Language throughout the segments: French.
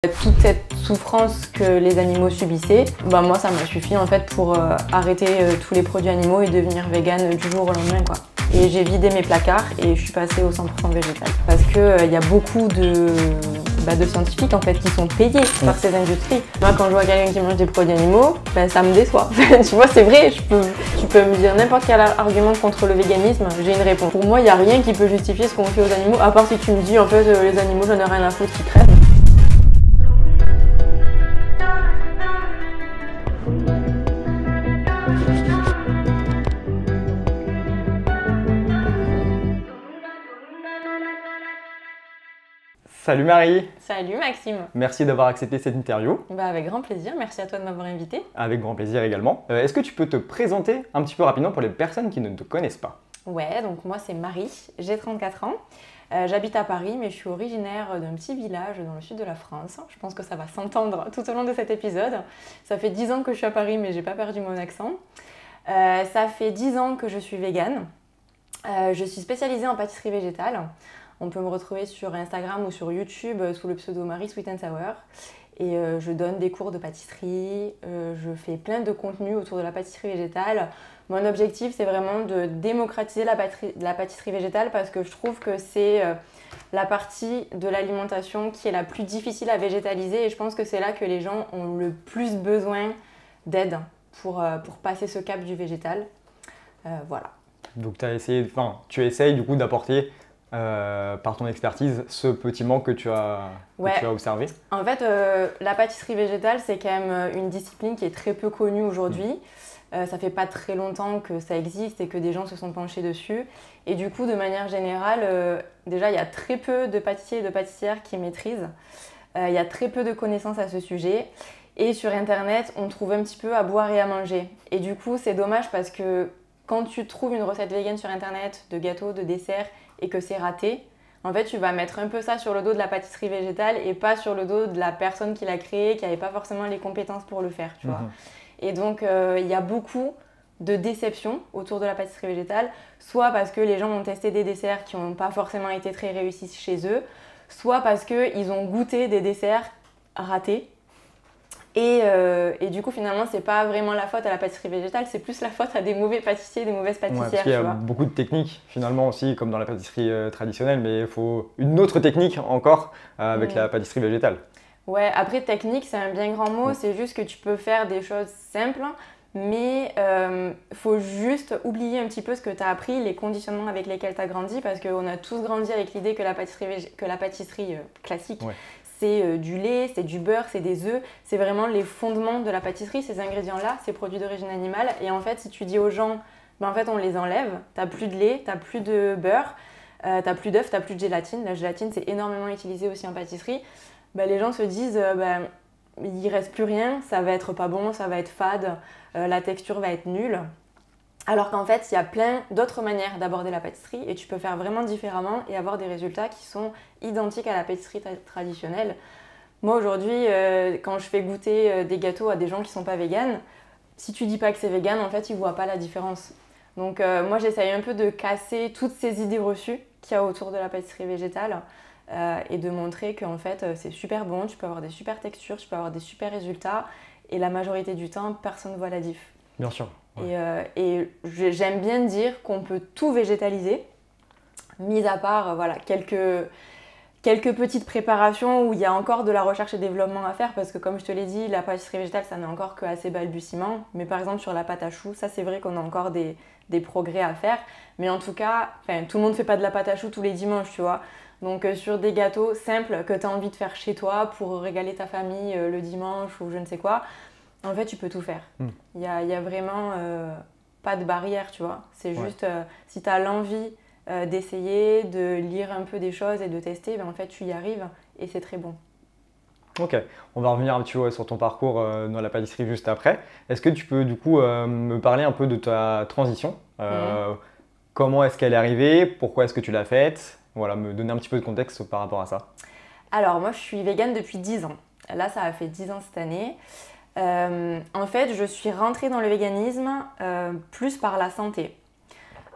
Toute cette souffrance que les animaux subissaient, moi ça m'a suffi en fait pour arrêter tous les produits animaux et devenir végane du jour au lendemain quoi. Et j'ai vidé mes placards et je suis passée au 100% végétal. Parce que y a beaucoup de scientifiques en fait qui sont payés par ces industries. Moi quand je vois quelqu'un qui mange des produits animaux, ça me déçoit. Tu vois, c'est vrai, tu peux me dire n'importe quel argument contre le véganisme, j'ai une réponse. Pour moi, il n'y a rien qui peut justifier ce qu'on fait aux animaux, à part si tu me dis en fait les animaux j'en ai rien à foutre qui crèvent. Salut Marie! Salut Maxime! Merci d'avoir accepté cette interview. Avec grand plaisir, merci à toi de m'avoir invité. Avec grand plaisir également. Est-ce que tu peux te présenter un petit peu rapidement pour les personnes qui ne te connaissent pas? Ouais, donc moi c'est Marie, j'ai 34 ans. J'habite à Paris, mais je suis originaire d'un petit village dans le sud de la France. Je pense que ça va s'entendre tout au long de cet épisode. Ça fait 10 ans que je suis à Paris, mais j'ai pas perdu mon accent. Ça fait 10 ans que je suis végane. Je suis spécialisée en pâtisserie végétale. On peut me retrouver sur Instagram ou sur YouTube sous le pseudo Marie Sweet and Sour. Et je donne des cours de pâtisserie, je fais plein de contenus autour de la pâtisserie végétale. Mon objectif, c'est vraiment de démocratiser la pâtisserie végétale parce que je trouve que c'est la partie de l'alimentation qui est la plus difficile à végétaliser et je pense que c'est là que les gens ont le plus besoin d'aide pour passer ce cap du végétal. Voilà. Donc tu essayes du coup d'apporter par ton expertise ce petit manque que tu as observé? En fait, la pâtisserie végétale, c'est quand même une discipline qui est très peu connue aujourd'hui. Ça fait pas très longtemps que ça existe et que des gens se sont penchés dessus. Et du coup, de manière générale, déjà, il y a très peu de pâtissiers et de pâtissières qui maîtrisent. Il y a très peu de connaissances à ce sujet. Et sur Internet, on trouve un petit peu à boire et à manger. Et du coup, c'est dommage parce que quand tu trouves une recette végane sur Internet, de gâteau, de dessert, et que c'est raté, en fait, tu vas mettre un peu ça sur le dos de la pâtisserie végétale et pas sur le dos de la personne qui l'a créé, qui n'avait pas forcément les compétences pour le faire, tu vois. Et donc, il y a beaucoup de déceptions autour de la pâtisserie végétale, soit parce que les gens ont testé des desserts qui n'ont pas forcément été très réussis chez eux, soit parce qu'ils ont goûté des desserts ratés. Et du coup, finalement, c'est pas vraiment la faute à la pâtisserie végétale, c'est plus la faute à des mauvais pâtissiers, des mauvaises pâtissières. Ouais, parce qu'il y a beaucoup de techniques finalement aussi, comme dans la pâtisserie traditionnelle, mais il faut une autre technique encore avec la pâtisserie végétale. Ouais, après technique, c'est un bien grand mot, c'est juste que tu peux faire des choses simples, mais faut juste oublier un petit peu ce que tu as appris, les conditionnements avec lesquels tu as grandi, parce qu'on a tous grandi avec l'idée que la pâtisserie classique, c'est du lait, c'est du beurre, c'est des œufs, c'est vraiment les fondements de la pâtisserie, ces ingrédients-là, ces produits d'origine animale. Et en fait, si tu dis aux gens, en fait, on les enlève, t'as plus de lait, t'as plus de beurre, t'as plus d'œufs, t'as plus de gélatine. La gélatine, c'est énormément utilisé aussi en pâtisserie. Les gens se disent, il reste plus rien, ça va être pas bon, ça va être fade, la texture va être nulle. Alors qu'en fait, il y a plein d'autres manières d'aborder la pâtisserie et tu peux faire vraiment différemment et avoir des résultats qui sont identiques à la pâtisserie traditionnelle. Moi aujourd'hui, quand je fais goûter des gâteaux à des gens qui ne sont pas véganes, si tu dis pas que c'est vegan, en fait, ils ne voient pas la différence. Donc moi, j'essaye un peu de casser toutes ces idées reçues qu'il y a autour de la pâtisserie végétale et de montrer qu'en fait, c'est super bon, tu peux avoir des super textures, tu peux avoir des super résultats et la majorité du temps, personne ne voit la diff. Bien sûr. Ouais. Et j'aime bien dire qu'on peut tout végétaliser, mis à part quelques petites préparations où il y a encore de la recherche et développement à faire parce que comme je te l'ai dit, la pâtisserie végétale ça n'est encore que assez balbutiement. Mais par exemple sur la pâte à choux, ça c'est vrai qu'on a encore des progrès à faire. Mais en tout cas, tout le monde ne fait pas de la pâte à choux tous les dimanches, tu vois. Donc sur des gâteaux simples que tu as envie de faire chez toi pour régaler ta famille le dimanche ou je ne sais quoi, en fait, tu peux tout faire. Il y a vraiment pas de barrière, tu vois. C'est juste, si tu as l'envie d'essayer, de lire un peu des choses et de tester, en fait, tu y arrives et c'est très bon. Ok, on va revenir un petit peu sur ton parcours dans la pâtisserie juste après. Est-ce que tu peux du coup me parler un peu de ta transition? Comment est-ce qu'elle est arrivée? Pourquoi est-ce que tu l'as faite? Voilà, me donner un petit peu de contexte par rapport à ça. Alors, moi, je suis végane depuis 10 ans. Là, ça a fait 10 ans cette année. En fait, je suis rentrée dans le véganisme plus par la santé.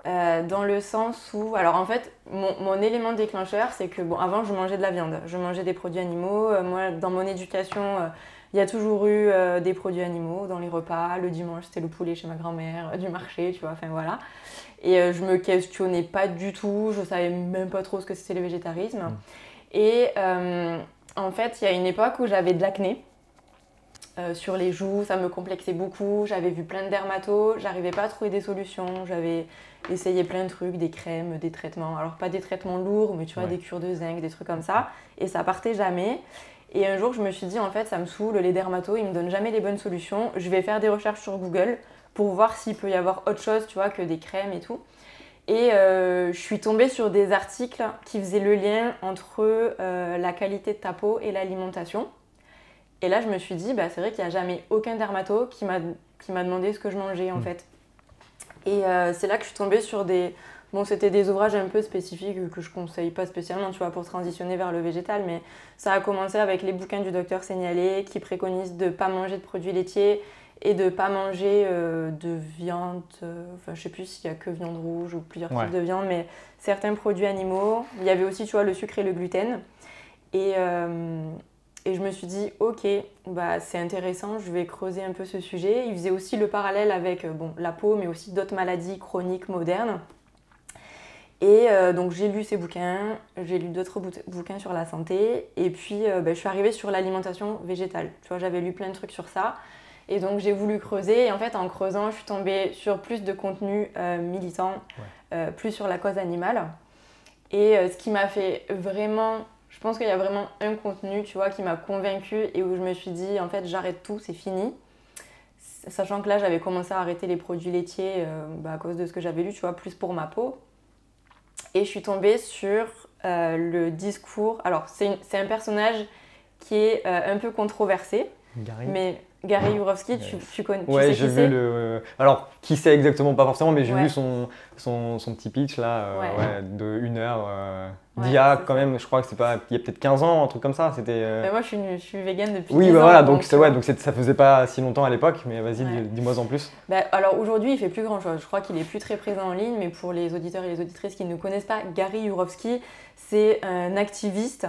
Dans le sens où, alors en fait, mon élément déclencheur, c'est que bon, avant je mangeais de la viande, je mangeais des produits animaux. Moi, dans mon éducation, il y a toujours eu des produits animaux dans les repas. Le dimanche, c'était le poulet chez ma grand-mère, du marché, tu vois, enfin voilà. Et je me questionnais pas du tout, je savais même pas trop ce que c'était le végétarisme. Et en fait, il y a une époque où j'avais de l'acné. Sur les joues, ça me complexait beaucoup, j'avais vu plein de dermatos, j'arrivais pas à trouver des solutions, j'avais essayé plein de trucs, des crèmes, des traitements, alors pas des traitements lourds, mais tu vois, des cures de zinc, des trucs comme ça, et ça partait jamais. Et un jour, je me suis dit, en fait, ça me saoule, les dermatos, ils me donnent jamais les bonnes solutions, je vais faire des recherches sur Google pour voir s'il peut y avoir autre chose, tu vois, que des crèmes et tout. Et je suis tombée sur des articles qui faisaient le lien entre la qualité de ta peau et l'alimentation. Et là, je me suis dit, bah, c'est vrai qu'il n'y a jamais aucun dermato qui m'a demandé ce que je mangeais, en fait. Et c'est là que je suis tombée sur des... Bon, c'était des ouvrages un peu spécifiques que je ne conseille pas spécialement, tu vois, pour transitionner vers le végétal, mais ça a commencé avec les bouquins du docteur Seignalé qui préconisent de ne pas manger de produits laitiers et de ne pas manger de viande, enfin, je ne sais plus s'il n'y a que viande rouge ou plusieurs types de viande, mais certains produits animaux. Il y avait aussi, tu vois, le sucre et le gluten. Et je me suis dit, ok, bah, c'est intéressant, je vais creuser un peu ce sujet. Il faisait aussi le parallèle avec la peau, mais aussi d'autres maladies chroniques modernes. Et donc j'ai lu ces bouquins, j'ai lu d'autres bouquins sur la santé. Et puis je suis arrivée sur l'alimentation végétale. Tu vois, j'avais lu plein de trucs sur ça. Et donc j'ai voulu creuser. Et en fait, en creusant, je suis tombée sur plus de contenu militant, plus sur la cause animale. Et ce qui m'a fait vraiment... Je pense qu'il y a vraiment un contenu, tu vois, qui m'a convaincue et où je me suis dit, en fait, j'arrête tout, c'est fini. Sachant que là, j'avais commencé à arrêter les produits laitiers à cause de ce que j'avais lu, tu vois, plus pour ma peau. Et je suis tombée sur le discours... Alors, c'est un personnage qui est un peu controversé. Gary. Mais Gary Yourofsky, tu connais, ouais, tu sais qui c'est? Alors, qui sait exactement, pas forcément, mais j'ai vu son petit pitch là, de 1 heure. D'il y a quand même, je crois que c'est pas... Il y a peut-être 15 ans, un truc comme ça. C'était. Moi, je suis végane depuis 10 oui, ans. voilà, donc ça faisait pas si longtemps à l'époque, mais vas-y, dis-moi en plus. Alors aujourd'hui, il fait plus grand-chose. Je crois qu'il est plus très présent en ligne, mais pour les auditeurs et les auditrices qui ne connaissent pas, Gary Yourofsky, c'est un activiste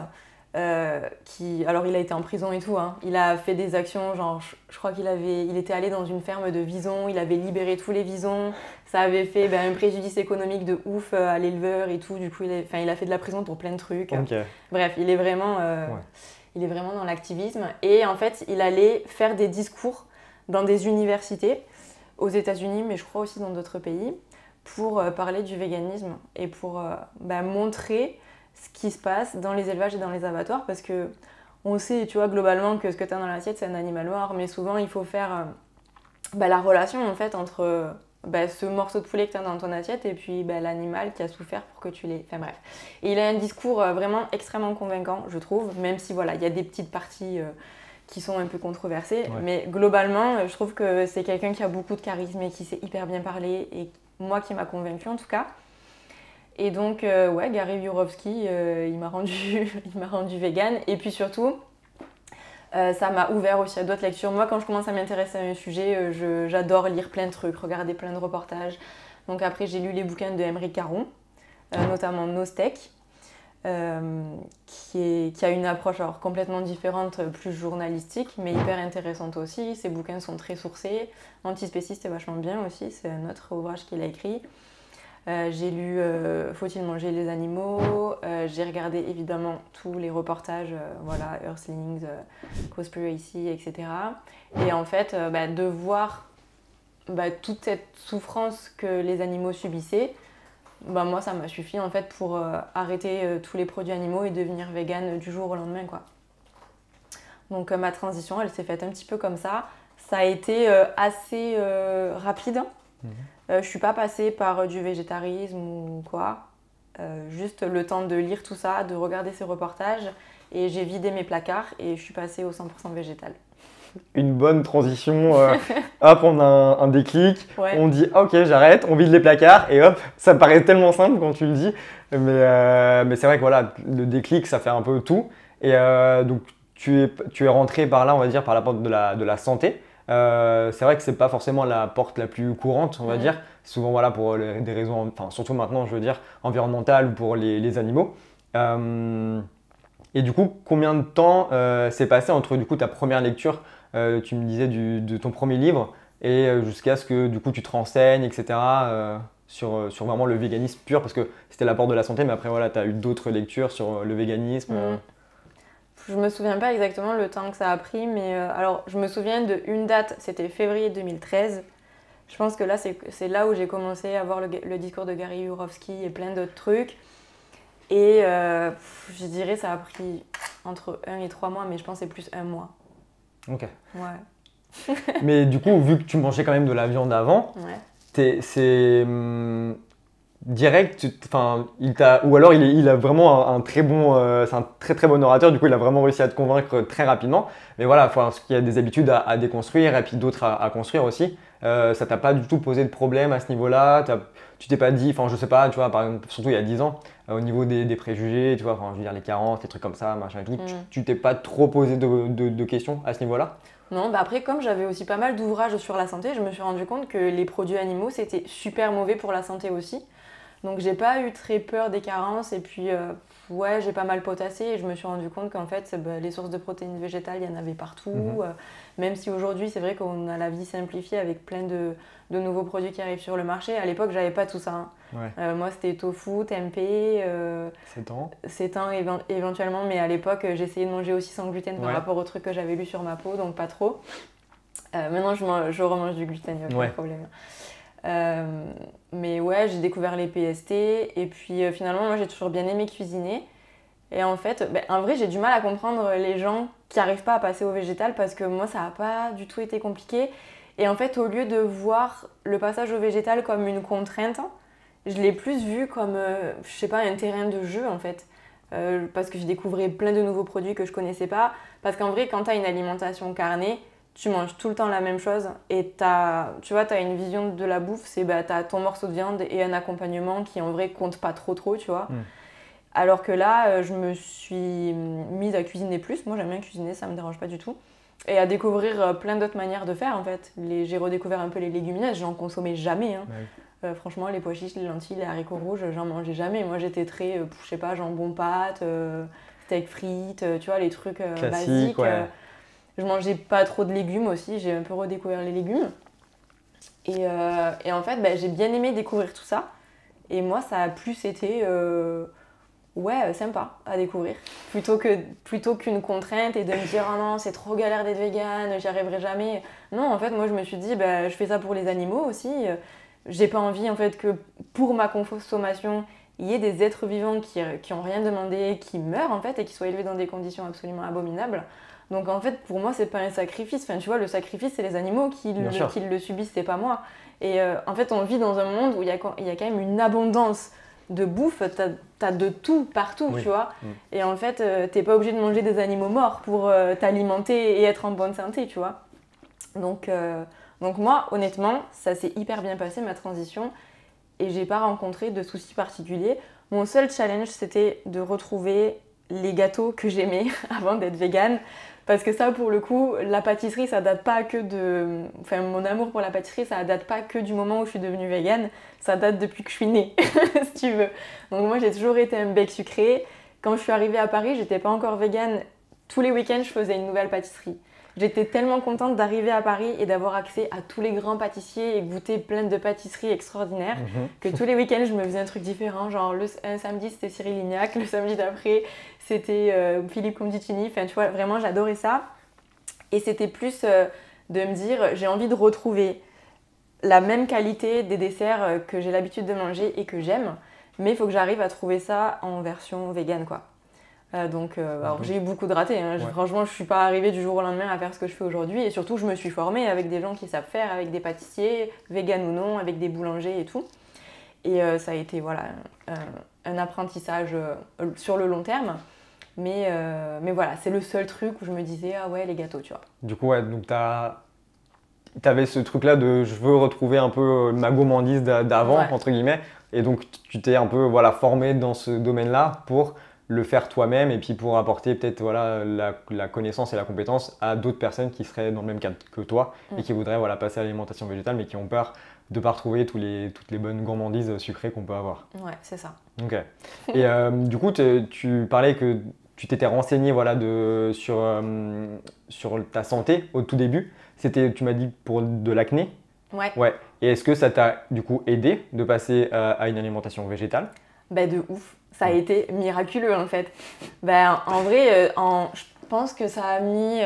alors il a été en prison et tout, hein. Il a fait des actions, genre je crois il était allé dans une ferme de visons, il avait libéré tous les visons, ça avait fait un préjudice économique de ouf à l'éleveur et tout, du coup il a fait de la prison pour plein de trucs. Okay. Bref, il est vraiment dans l'activisme et en fait il allait faire des discours dans des universités aux États-Unis, mais je crois aussi dans d'autres pays, pour parler du véganisme et pour montrer ce qui se passe dans les élevages et dans les abattoirs, parce que on sait, tu vois, globalement que ce que tu as dans l'assiette, c'est un animal mort, mais souvent il faut faire la relation en fait entre ce morceau de poulet que tu as dans ton assiette et puis l'animal qui a souffert pour que tu l'aies. Enfin bref. Et il a un discours vraiment extrêmement convaincant, je trouve, même si voilà, il y a des petites parties qui sont un peu controversées, mais globalement, je trouve que c'est quelqu'un qui a beaucoup de charisme et qui sait hyper bien parler, et moi qui m'a convaincue en tout cas. Et donc, Gary Yourofsky, il m'a rendu végane. Et puis surtout, ça m'a ouvert aussi à d'autres lectures. Moi, quand je commence à m'intéresser à un sujet, j'adore lire plein de trucs, regarder plein de reportages. Donc après, j'ai lu les bouquins de Émeric Caron, notamment No Steak, qui a une approche complètement différente, plus journalistique, mais hyper intéressante aussi. Ses bouquins sont très sourcés. Antispéciste, c'est vachement bien aussi, c'est un autre ouvrage qu'il a écrit. J'ai lu Faut-il manger les animaux, j'ai regardé évidemment tous les reportages, Earthlings, Cowspiracy, etc. Et en fait, de voir toute cette souffrance que les animaux subissaient, moi ça m'a suffi en fait pour arrêter tous les produits animaux et devenir végane du jour au lendemain, quoi. Donc ma transition, elle s'est faite un petit peu comme ça. Ça a été assez rapide. Je suis pas passée par du végétarisme ou quoi. Juste le temps de lire tout ça, de regarder ces reportages, et j'ai vidé mes placards et je suis passée au 100% végétal. Une bonne transition, hop, on a un déclic, on dit ok j'arrête, on vide les placards et hop, ça paraît tellement simple quand tu le dis, mais c'est vrai que voilà, le déclic ça fait un peu tout, et donc tu es rentré par là, on va dire, par la porte de la santé. C'est vrai que c'est pas forcément la porte la plus courante, on va dire. Souvent, voilà, pour des raisons, enfin, surtout maintenant, je veux dire, environnementales ou pour les animaux. Et du coup, combien de temps s'est passé entre du coup, ta première lecture, tu me disais, de ton premier livre, et jusqu'à ce que du coup, tu te renseignes, etc., sur vraiment le véganisme pur, parce que c'était l'apport de la santé, mais après, voilà, tu as eu d'autres lectures sur le véganisme. Je me souviens pas exactement le temps que ça a pris, mais alors je me souviens d'une date, c'était février 2013. Je pense que là, c'est là où j'ai commencé à voir le discours de Gary Yourofsky et plein d'autres trucs. Et je dirais ça a pris entre 1 et 3 mois, mais je pense que c'est plus 1 mois. Ok. Ouais. Mais du coup, vu que tu mangeais quand même de la viande avant, Ouais. c'est direct, enfin, ou alors il a vraiment un très bon, c'est un très très bon orateur, du coup il a vraiment réussi à te convaincre très rapidement. Mais voilà, parce qu'il y a des habitudes à déconstruire et puis d'autres à construire aussi. Ça t'a pas du tout posé de problème à ce niveau-là, tu t'es pas dit, enfin je sais pas, tu vois, par exemple, surtout il y a 10 ans, au niveau des préjugés, tu vois, enfin, je veux dire les carences, les trucs comme ça, machin et tout, tu t'es pas trop posé de questions à ce niveau-là? Non, bah après, comme j'avais aussi pas mal d'ouvrages sur la santé, je me suis rendu compte que les produits animaux, c'était super mauvais pour la santé aussi. Donc j'ai pas eu très peur des carences et puis ouais, j'ai pas mal potassé et je me suis rendu compte qu'en fait les sources de protéines végétales, il y en avait partout. Même si aujourd'hui c'est vrai qu'on a la vie simplifiée avec plein de nouveaux produits qui arrivent sur le marché. À l'époque j'avais pas tout ça. Hein. Ouais. Moi c'était tofu, tempeh, seitan éventuellement, mais à l'époque j'essayais de manger aussi sans gluten par rapport aux trucs que j'avais lus sur ma peau, donc pas trop. Maintenant je remange du gluten, il n'y a pas de problème. Mais ouais, j'ai découvert les PST et puis finalement moi j'ai toujours bien aimé cuisiner et en fait, en vrai j'ai du mal à comprendre les gens qui n'arrivent pas à passer au végétal parce que moi ça n'a pas du tout été compliqué et en fait au lieu de voir le passage au végétal comme une contrainte, je l'ai plus vu comme, je sais pas, un terrain de jeu en fait. Parce que j'ai découvert plein de nouveaux produits que je connaissais pas parce qu'en vrai quand tu as une alimentation carnée, tu manges tout le temps la même chose et tu vois, t'as une vision de la bouffe, c'est t'as ton morceau de viande et un accompagnement qui en vrai compte pas trop, tu vois. Alors que là, je me suis mise à cuisiner plus. Moi, j'aime bien cuisiner, ça me dérange pas du tout. Et à découvrir plein d'autres manières de faire en fait. J'ai redécouvert un peu les légumineuses, j'en consommais jamais. Hein. Franchement, les pois chiches, les lentilles, les haricots rouges, j'en mangeais jamais. Moi, j'étais très, je sais pas, jambon pâte, steak frites, tu vois, les trucs classique, basiques. Je mangeais pas trop de légumes aussi, j'ai un peu redécouvert les légumes. Et en fait, j'ai bien aimé découvrir tout ça. Et moi, ça a plus été sympa à découvrir. Plutôt qu'une contrainte et de me dire « Oh non, c'est trop galère d'être végane, j'y arriverai jamais ». Non, en fait, moi, je me suis dit « Je fais ça pour les animaux aussi. J'ai pas envie, en fait, que pour ma consommation, il y ait des êtres vivants qui ont rien demandé, qui meurent, en fait, et qui soient élevés dans des conditions absolument abominables. » Donc en fait, pour moi, c'est pas un sacrifice. Enfin, tu vois, le sacrifice, c'est les animaux qui le subissent, c'est pas moi. Et en fait, on vit dans un monde où il y a quand même une abondance de bouffe. T'as de tout partout, tu vois. Et en fait, t'es pas obligé de manger des animaux morts pour t'alimenter et être en bonne santé, tu vois. Donc moi, honnêtement, ça s'est hyper bien passé, ma transition. Et j'ai pas rencontré de soucis particuliers. Mon seul challenge, c'était de retrouver les gâteaux que j'aimais avant d'être végane. Parce que ça, pour le coup, la pâtisserie, ça date pas que de... Enfin, mon amour pour la pâtisserie, ça date pas que du moment où je suis devenue végane. Ça date depuis que je suis née, si tu veux. Donc moi, j'ai toujours été un bec sucré. Quand je suis arrivée à Paris, j'étais pas encore végane. Tous les week-ends, je faisais une nouvelle pâtisserie. J'étais tellement contente d'arriver à Paris et d'avoir accès à tous les grands pâtissiers et goûter plein de pâtisseries extraordinaires que tous les week-ends, je me faisais un truc différent. Genre, un samedi, c'était Cyril Lignac. Le samedi d'après, c'était Philippe Conditini. Enfin, tu vois, vraiment, j'adorais ça. Et c'était plus de me dire, j'ai envie de retrouver la même qualité des desserts que j'ai l'habitude de manger et que j'aime. Mais il faut que j'arrive à trouver ça en version végane, quoi. Alors j'ai eu beaucoup de ratés. Hein. Franchement, je ne suis pas arrivée du jour au lendemain à faire ce que je fais aujourd'hui. Et surtout, je me suis formée avec des gens qui savent faire, avec des pâtissiers, vegan ou non, avec des boulangers et tout. Et ça a été un apprentissage sur le long terme. Mais voilà, c'est le seul truc où je me disais, ah ouais, les gâteaux, tu vois. Du coup, donc t'avais ce truc-là de je veux retrouver un peu ma gourmandise d'avant, entre guillemets. Et donc, tu t'es un peu formé dans ce domaine-là pour le faire toi-même et puis pour apporter peut-être voilà, la connaissance et la compétence à d'autres personnes qui seraient dans le même cadre que toi et qui voudraient voilà, passer à l'alimentation végétale mais qui ont peur de ne pas retrouver toutes les bonnes gourmandises sucrées qu'on peut avoir. Ouais, c'est ça. Ok. Et du coup, tu parlais que tu t'étais renseigné voilà, sur ta santé au tout début. C'était, tu m'as dit, pour de l'acné. Ouais. Ouais. Et est-ce que ça t'a du coup aidé de passer à une alimentation végétale? Bah de ouf. Ça a été miraculeux en fait. Bah, en vrai, je pense que ça a mis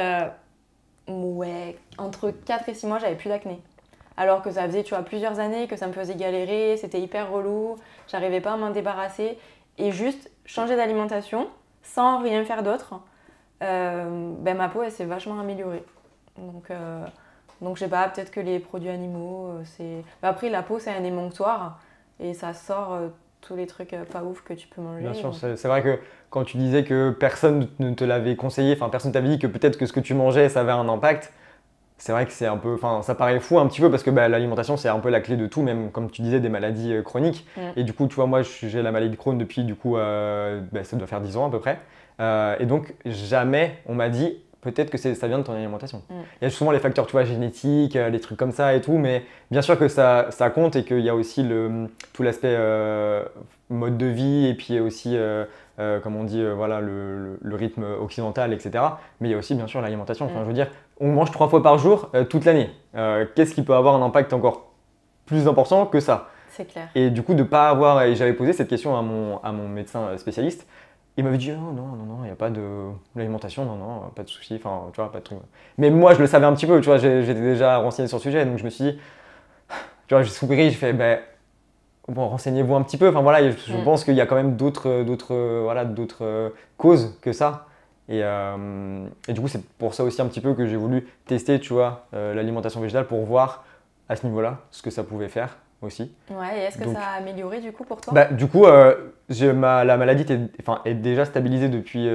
ouais, entre 4 et 6 mois, j'avais plus d'acné. Alors que ça faisait tu vois, plusieurs années que ça me faisait galérer, c'était hyper relou, j'arrivais pas à m'en débarrasser. Et juste changer d'alimentation sans rien faire d'autre, ben, ma peau elle s'est vachement améliorée. Donc je sais pas, peut-être que les produits animaux, c'est... Bah, après la peau c'est un émonctoire et ça sort tous les trucs pas ouf que tu peux manger. Bien sûr, Donc... c'est vrai que quand tu disais que personne ne te l'avait conseillé, enfin personne t'avait dit que peut-être que ce que tu mangeais ça avait un impact, c'est vrai que c'est un peu, enfin ça paraît fou un petit peu parce que bah, l'alimentation c'est un peu la clé de tout, même comme tu disais des maladies chroniques. Et du coup, tu vois, moi j'ai la maladie de Crohn depuis du coup, bah, ça doit faire 10 ans à peu près. Et donc jamais on m'a dit peut-être que ça vient de ton alimentation. Il y a souvent les facteurs, tu vois, génétiques, les trucs comme ça et tout, mais bien sûr que ça compte et qu'il y a aussi tout l'aspect mode de vie et puis aussi, comme on dit, voilà, le rythme occidental, etc. Mais il y a aussi bien sûr l'alimentation. Enfin, je veux dire, on mange 3 fois par jour toute l'année. Qu'est-ce qui peut avoir un impact encore plus important que ça? C'est clair. Et du coup, de pas avoir, et j'avais posé cette question à mon médecin spécialiste, il m'avait dit oh, non, il n'y a pas de l'alimentation, non, pas de souci, enfin, tu vois, pas de truc. Mais moi, je le savais un petit peu, tu vois, j'étais déjà renseigné sur le sujet, donc je me suis dit, tu vois, j'ai soupiré, j'ai fait, ben, bon, renseignez-vous un petit peu, enfin voilà, je pense qu'il y a quand même d'autres causes que ça. Et du coup, c'est pour ça aussi un petit peu que j'ai voulu tester, tu vois, l'alimentation végétale pour voir à ce niveau-là ce que ça pouvait faire aussi. Ouais, et est-ce que ça a amélioré du coup pour toi? Bah, du coup, la maladie est déjà stabilisée depuis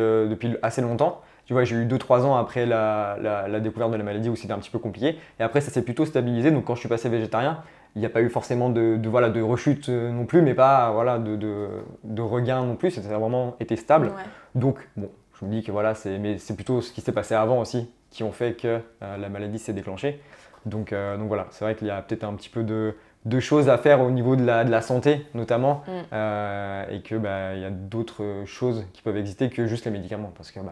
assez longtemps. Tu vois, j'ai eu 2-3 ans après la découverte de la maladie où c'était un petit peu compliqué. Et après, ça s'est plutôt stabilisé. Donc, quand je suis passé végétarien, il n'y a pas eu forcément voilà, de rechute non plus, mais pas voilà, de regain non plus. Ça a vraiment été stable. Ouais. Donc, bon, je me dis que voilà, mais c'est plutôt ce qui s'est passé avant aussi qui ont fait que la maladie s'est déclenchée. Donc voilà, c'est vrai qu'il y a peut-être un petit peu de choses à faire au niveau de la santé notamment et que bah, y a d'autres choses qui peuvent exister que juste les médicaments parce que bah,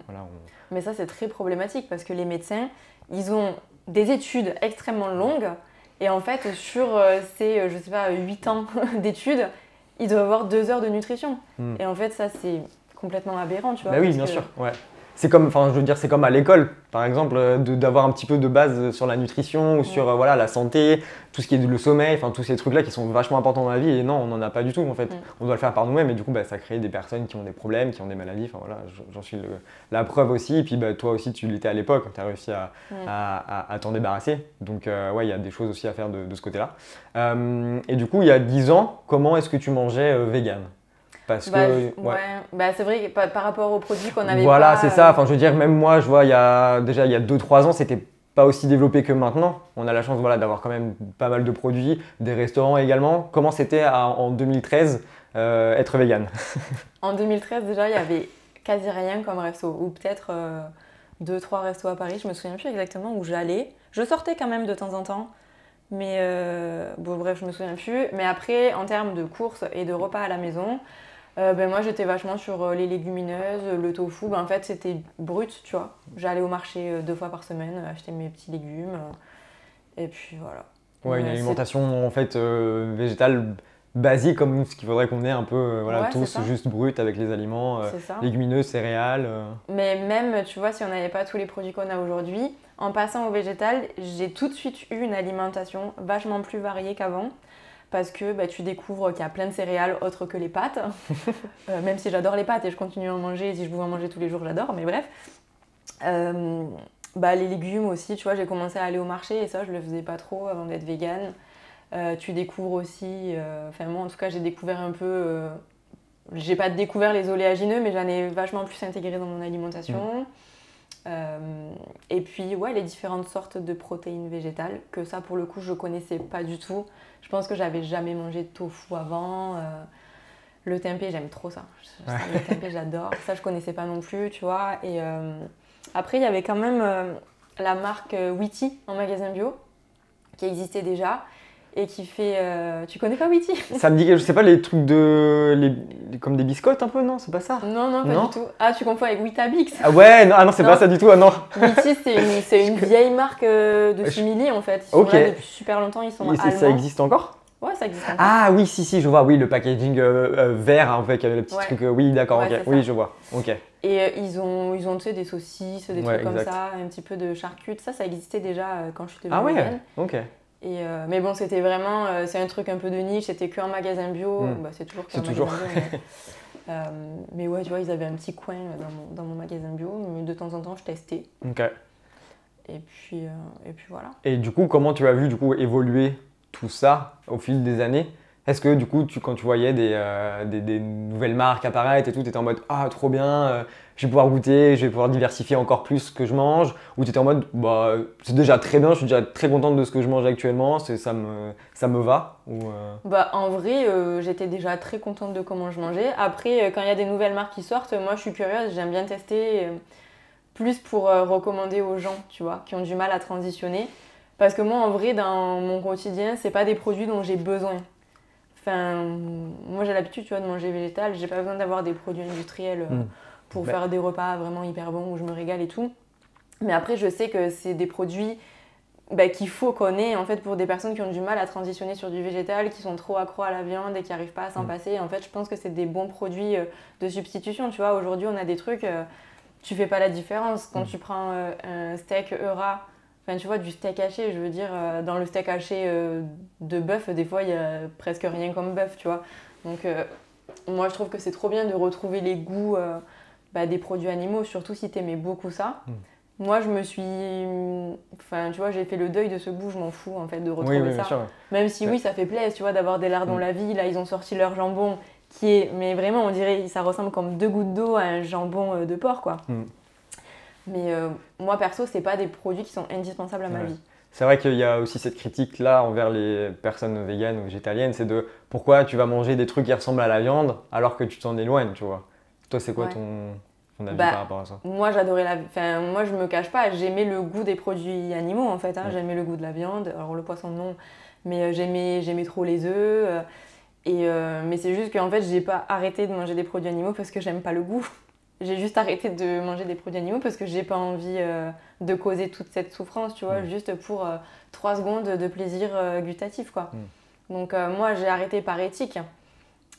voilà, Mais ça c'est très problématique parce que les médecins ils ont des études extrêmement longues et en fait sur ces je sais pas 8 ans d'études ils doivent avoir 2 heures de nutrition et en fait ça c'est complètement aberrant tu vois. Bah oui bien sûr, ouais. C'est comme, enfin, je veux dire, c'est comme à l'école, par exemple, d'avoir un petit peu de base sur la nutrition ou sur voilà, la santé, tout ce qui est le sommeil, enfin tous ces trucs-là qui sont vachement importants dans la vie. Et non, on n'en a pas du tout en fait. On doit le faire par nous-mêmes et du coup, bah, ça crée des personnes qui ont des problèmes, qui ont des maladies. Enfin voilà, j'en suis la preuve aussi. Et puis bah, toi aussi, tu l'étais à l'époque, tu as réussi à t'en débarrasser. Donc ouais, il y a des choses aussi à faire de ce côté-là. Et du coup, il y a 10 ans, comment est-ce que tu mangeais vegan? Parce que, bah, c'est vrai que par rapport aux produits qu'on avait voilà, pas... c'est ça. Enfin, je veux dire, même moi, je vois, il y a 2-3 ans, c'était pas aussi développé que maintenant. On a la chance voilà, d'avoir quand même pas mal de produits, des restaurants également. Comment c'était en 2013 être vegan? En 2013, déjà, il y avait quasi rien comme resto. Ou peut-être 2-3 restos à Paris, je me souviens plus exactement où j'allais. Je sortais quand même de temps en temps. Mais bon, bref, je me souviens plus. Mais après, en termes de courses et de repas à la maison... ben moi j'étais vachement sur les légumineuses, le tofu, ben en fait c'était brut tu vois. J'allais au marché 2 fois par semaine acheter mes petits légumes et puis voilà. Ouais, une alimentation en fait végétale basique comme ce qu'il faudrait qu'on ait un peu voilà, ouais, tous juste brut avec les aliments légumineuses, céréales. Mais même tu vois si on n'avait pas tous les produits qu'on a aujourd'hui, en passant au végétal, j'ai tout de suite eu une alimentation vachement plus variée qu'avant. Parce que bah, tu découvres qu'il y a plein de céréales autres que les pâtes. Même si j'adore les pâtes et je continue à en manger, si je pouvais en manger tous les jours, j'adore, mais bref. Bah, les légumes aussi, tu vois, j'ai commencé à aller au marché et ça, je le faisais pas trop avant d'être végane. Tu découvres aussi, enfin moi en tout cas, j'ai découvert un peu... j'ai pas découvert les oléagineux, mais j'en ai vachement plus intégré dans mon alimentation. Et puis, ouais, les différentes sortes de protéines végétales, que ça, pour le coup, je connaissais pas du tout. Je pense que j'avais jamais mangé de tofu avant. Le tempeh, j'aime trop ça. Le tempeh, j'adore. Ça, je connaissais pas non plus, tu vois. Et après, il y avait quand même la marque Witty en magasin bio qui existait déjà et qui fait... Tu connais pas Witty? Ça me dit, je sais pas, les trucs comme des biscottes un peu, non? C'est pas ça? Non, pas du tout. Ah, tu confonds avec Weetabix. Ah ouais, non, ah non, c'est pas ça du tout, ah non. Witty, c'est une vieille marque de simili en fait. Ils sont là depuis super longtemps, ils sont allemands. Ça existe encore? Ouais, ça existe encore. Ah oui, si, je vois, oui, le packaging vert, hein, avec le petit truc, oui, d'accord, ok, oui, je vois, ok. Et ils ont tu sais, des saucisses, des trucs comme ça, un petit peu de charcuterie. Ça existait déjà quand je suis devenue végane. Ok. Et mais bon, c'était vraiment, c'est un truc un peu de niche, c'était qu'un magasin bio, bah, c'est toujours qu'un magasin bio. Mais ouais, tu vois, ils avaient un petit coin dans mon magasin bio, mais de temps en temps, je testais. Ok. Et puis voilà. Et du coup, comment tu as vu évoluer tout ça au fil des années? Est-ce que du coup, quand tu voyais des nouvelles marques apparaître et tout, tu étais en mode ah trop bien, je vais pouvoir goûter, je vais pouvoir diversifier encore plus ce que je mange, ou tu étais en mode bah c'est déjà très bien, je suis déjà très contente de ce que je mange actuellement, ça me va ou Bah en vrai, j'étais déjà très contente de comment je mangeais. Après, quand il y a des nouvelles marques qui sortent, moi je suis curieuse, j'aime bien tester, plus pour recommander aux gens, tu vois, qui ont du mal à transitionner. Parce que moi en vrai, dans mon quotidien, c'est pas des produits dont j'ai besoin. Enfin, moi j'ai l'habitude, tu vois, de manger végétal, j'ai pas besoin d'avoir des produits industriels pour faire des repas vraiment hyper bons où je me régale et tout. Mais après, je sais que c'est des produits qu'il faut qu'on ait en fait pour des personnes qui ont du mal à transitionner sur du végétal, qui sont trop accros à la viande et qui n'arrivent pas à s'en passer. En fait, je pense que c'est des bons produits de substitution. Tu vois, aujourd'hui, on a des trucs, tu fais pas la différence. Quand tu prends un steak Eura, enfin, tu vois, du steak haché, je veux dire, dans le steak haché de bœuf, des fois, il y a presque rien comme bœuf, tu vois. Donc, moi, je trouve que c'est trop bien de retrouver les goûts des produits animaux, surtout si tu aimais beaucoup ça. Moi, je me suis... Enfin, tu vois, j'ai fait le deuil de ce goût, je m'en fous, en fait, de retrouver ça. Sûr, ouais. Même si, oui, ça fait plaisir, tu vois, d'avoir des lardons la vie. Là, ils ont sorti leur jambon, qui est... Mais vraiment, on dirait, ça ressemble comme 2 gouttes d'eau à un jambon de porc, quoi. Mais moi, perso, c'est pas des produits qui sont indispensables à ma vie. C'est vrai qu'il y a aussi cette critique-là envers les personnes véganes ou végétaliennes, c'est de pourquoi tu vas manger des trucs qui ressemblent à la viande alors que tu t'en éloignes, tu vois. Toi, c'est quoi ton avis par rapport à ça? Moi, j'adorais Enfin, moi, je me cache pas, j'aimais le goût des produits animaux, en fait. J'aimais le goût de la viande, alors le poisson, non. Mais j'aimais trop les œufs. Mais c'est juste qu'en fait, j'ai pas arrêté de manger des produits animaux parce que j'aime pas le goût. J'ai juste arrêté de manger des produits animaux parce que j'ai pas envie de causer toute cette souffrance, tu vois, juste pour 3 secondes de plaisir gustatif, quoi. Donc moi, j'ai arrêté par éthique.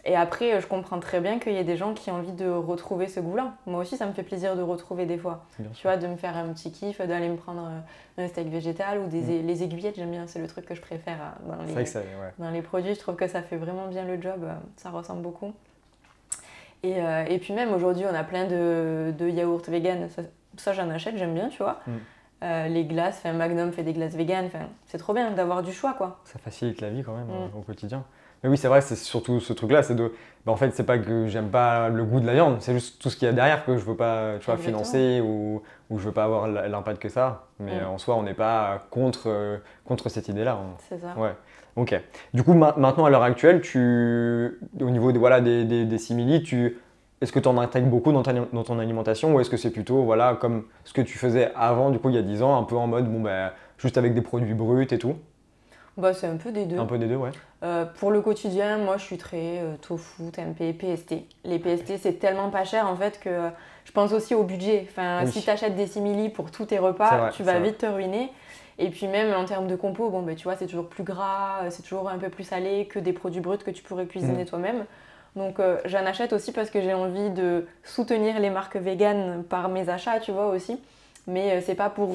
Et après, je comprends très bien qu'il y ait des gens qui ont envie de retrouver ce goût-là. Moi aussi, ça me fait plaisir de retrouver des fois. Tu vois, de me faire un petit kiff, d'aller me prendre un steak végétal ou les aiguillettes, j'aime bien, c'est le truc que je préfère dans les produits. Je trouve que ça fait vraiment bien le job, ça ressemble beaucoup. Et puis même aujourd'hui, on a plein de yaourts vegan. Ça j'en achète, j'aime bien, tu vois. Les glaces, Magnum fait des glaces vegan. C'est trop bien d'avoir du choix, quoi. Ça facilite la vie quand même au quotidien. Mais oui, c'est vrai, c'est surtout ce truc-là, c'est de... en fait, c'est pas que j'aime pas le goût de la viande, c'est juste tout ce qu'il y a derrière que je veux pas, tu vois, financer ou je veux pas avoir l'impact que ça. Mais en soi, on n'est pas contre cette idée-là. C'est ça. Ouais. Ok. Du coup, maintenant, à l'heure actuelle, au niveau des simili, est-ce que tu en intègres beaucoup dans ton alimentation ou est-ce que c'est plutôt comme ce que tu faisais avant, du coup, il y a 10 ans, un peu en mode, juste avec des produits bruts et tout? C'est un peu des deux. Un peu des deux, ouais. Pour le quotidien, moi, je suis très tofu, tempeh, PST. Les PST, c'est tellement pas cher, en fait, que je pense aussi au budget. Si tu achètes des simili pour tous tes repas, tu vas vite te ruiner. Et puis même en termes de compo, tu vois, c'est toujours plus gras, c'est toujours un peu plus salé que des produits bruts que tu pourrais cuisiner toi-même. Donc j'en achète aussi parce que j'ai envie de soutenir les marques véganes par mes achats, tu vois, aussi. Mais c'est pas pour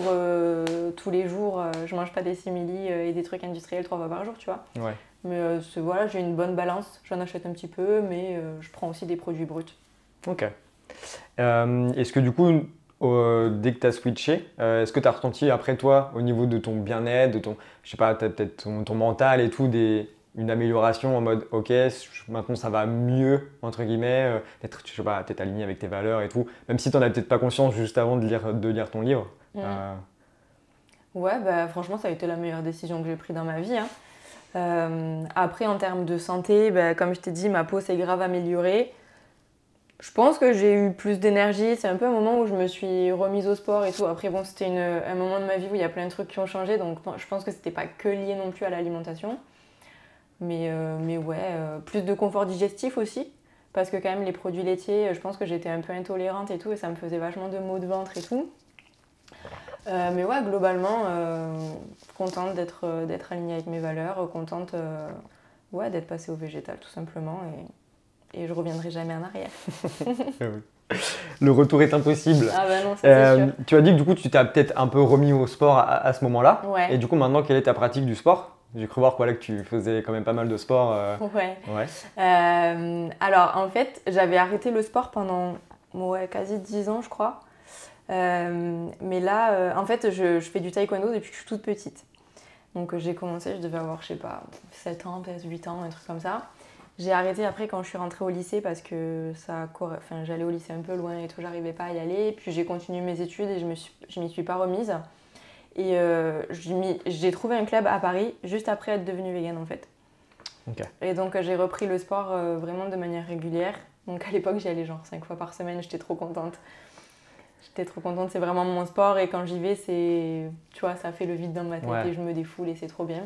tous les jours, je mange pas des simili et des trucs industriels 3 fois par jour, tu vois. Ouais. Mais j'ai une bonne balance, j'en achète un petit peu, mais je prends aussi des produits bruts. Ok. Est-ce que du coup, dès que tu as switché, est-ce que tu as ressenti après toi, au niveau de ton bien-être, de ton, je sais pas, peut-être ton mental et tout, une amélioration en mode ok, maintenant ça va mieux, entre guillemets, peut-être, je sais pas, t'es aligné avec tes valeurs et tout, même si tu n'en as peut-être pas conscience juste avant de lire ton livre. Ouais, franchement, ça a été la meilleure décision que j'ai prise dans ma vie. Après, en termes de santé, comme je t'ai dit, ma peau s'est grave améliorée. Je pense que j'ai eu plus d'énergie. C'est un peu un moment où je me suis remise au sport et tout. Après, bon, c'était un moment de ma vie où il y a plein de trucs qui ont changé. Donc, je pense que c'était pas que lié non plus à l'alimentation. Mais ouais, plus de confort digestif aussi. Parce que quand même, les produits laitiers, je pense que j'étais un peu intolérante et tout. Et ça me faisait vachement de maux de ventre et tout. Mais ouais, globalement, contente d'être alignée avec mes valeurs. Contente ouais, d'être passée au végétal, tout simplement. Et je reviendrai jamais en arrière. Le retour est impossible. Ah bah non, ça c'est sûr. Tu as dit que du coup tu t'as peut-être un peu remis au sport à ce moment-là. Ouais. Et du coup maintenant quelle est ta pratique du sport? J'ai cru voir voilà, que tu faisais quand même pas mal de sport. Ouais. Ouais. Alors en fait, j'avais arrêté le sport pendant quasi 10 ans je crois. Mais là, en fait, je fais du taekwondo depuis que je suis toute petite. Donc j'ai commencé, je devais avoir, je sais pas, 7 ans, peut-être 8 ans, un truc comme ça. J'ai arrêté après quand je suis rentrée au lycée parce que j'allais au lycée un peu loin et tout, j'arrivais pas à y aller. Puis j'ai continué mes études et je m'y suis pas remise. Et j'ai trouvé un club à Paris juste après être devenue végane en fait. Okay. Et donc j'ai repris le sport vraiment de manière régulière. Donc à l'époque j'y allais genre 5 fois par semaine, j'étais trop contente. C'est vraiment mon sport et quand j'y vais, tu vois, ça fait le vide dans ma tête et je me défoule et c'est trop bien.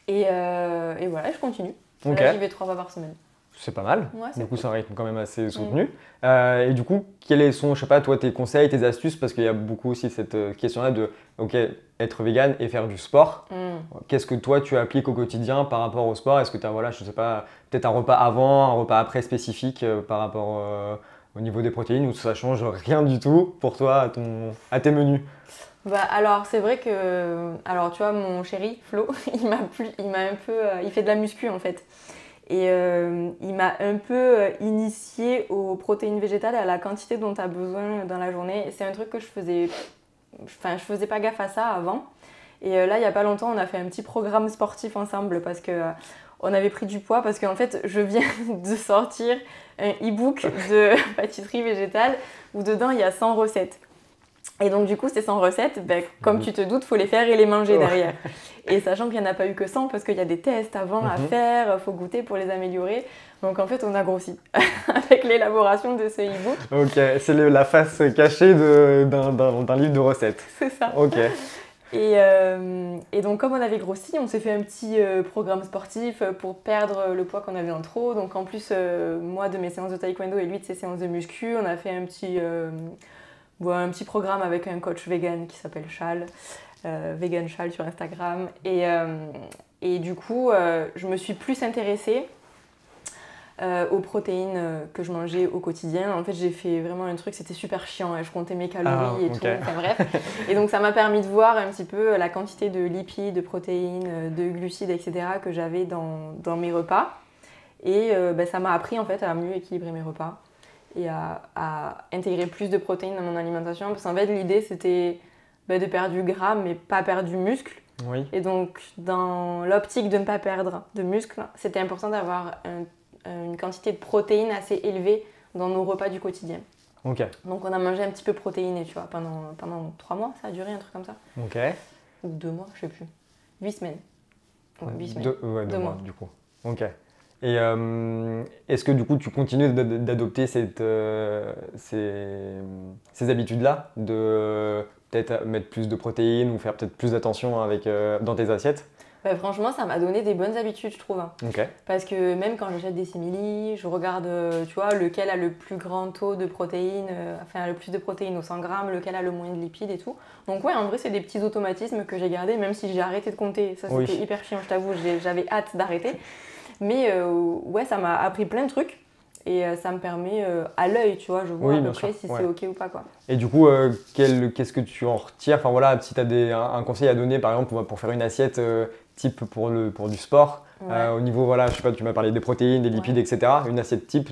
Et voilà, je continue. Okay. Là, j'y vais 3 fois par semaine. C'est pas mal. Ouais, du coup, c'est un rythme quand même assez soutenu. Et du coup, quels sont, je sais pas, toi, tes conseils, tes astuces? Parce qu'il y a beaucoup aussi cette question-là de, ok, être végane et faire du sport. Qu'est-ce que toi, tu appliques au quotidien par rapport au sport? Est-ce que tu as, voilà, je sais pas, peut-être un repas avant, un repas après spécifique par rapport au niveau des protéines ou ça change rien du tout pour toi à tes menus? Alors c'est vrai que, tu vois, mon chéri Flo, il fait de la muscu en fait. Et il m'a un peu initiée aux protéines végétales et à la quantité dont tu as besoin dans la journée. C'est un truc que je faisais pas gaffe à ça avant. Et là, il n'y a pas longtemps, on a fait un petit programme sportif ensemble parce que on avait pris du poids. Parce qu'en fait, je viens de sortir un e-book de pâtisserie végétale où dedans, il y a 100 recettes. Et donc du coup, ces 100 recettes, comme tu te doutes, il faut les faire et les manger derrière. Et sachant qu'il n'y en a pas eu que 100 parce qu'il y a des tests avant à faire, il faut goûter pour les améliorer. Donc en fait, on a grossi avec l'élaboration de ce e-book. Ok, c'est la face cachée d'un livre de recettes. C'est ça. Ok. Et donc comme on avait grossi, on s'est fait un petit programme sportif pour perdre le poids qu'on avait en trop. Donc en plus, moi de mes séances de taekwondo et lui de ses séances de muscu, on a fait un petit programme avec un coach vegan qui s'appelle Chal, Vegan Chal sur Instagram. Et du coup, je me suis plus intéressée aux protéines que je mangeais au quotidien. En fait, j'ai fait vraiment un truc, c'était super chiant. Je comptais mes calories et tout. Enfin bref. Et donc, ça m'a permis de voir un petit peu la quantité de lipides, de protéines, de glucides, etc. que j'avais dans mes repas. Et ça m'a appris en fait à mieux équilibrer mes repas et à intégrer plus de protéines dans mon alimentation. Parce qu'en fait, l'idée, c'était de perdre du gras, mais pas perdre du muscle. Oui. Et donc, dans l'optique de ne pas perdre de muscle, c'était important d'avoir une quantité de protéines assez élevée dans nos repas du quotidien. Ok. Donc, on a mangé un petit peu protéiné, tu vois, pendant 3 mois, ça a duré, un truc comme ça. Ok. Ou 2 mois, je sais plus. 8 semaines. Ouais, 8 semaines. 2 mois, du coup. Ok. Et est-ce que du coup tu continues d'adopter ces habitudes-là, de peut-être mettre plus de protéines ou faire peut-être plus d'attention dans tes assiettes? Franchement, ça m'a donné des bonnes habitudes, je trouve. Okay. Parce que même quand j'achète des simili, je regarde, tu vois, lequel a le plus grand taux de protéines, le plus de protéines au 100 grammes, lequel a le moins de lipides et tout. Donc ouais, en vrai, c'est des petits automatismes que j'ai gardés, même si j'ai arrêté de compter. Ça, c'était hyper chiant, je t'avoue, j'avais hâte d'arrêter. Mais ouais, ça m'a appris plein de trucs. Et ça me permet, à l'œil, tu vois, je vois à peu près si c'est ok ou pas, quoi. Et du coup, qu'est-ce que tu en retires? Enfin voilà, si tu as un conseil à donner, par exemple, pour faire une assiette type pour du sport, au niveau, voilà, je sais pas, tu m'as parlé des protéines, des lipides, etc. Une assiette type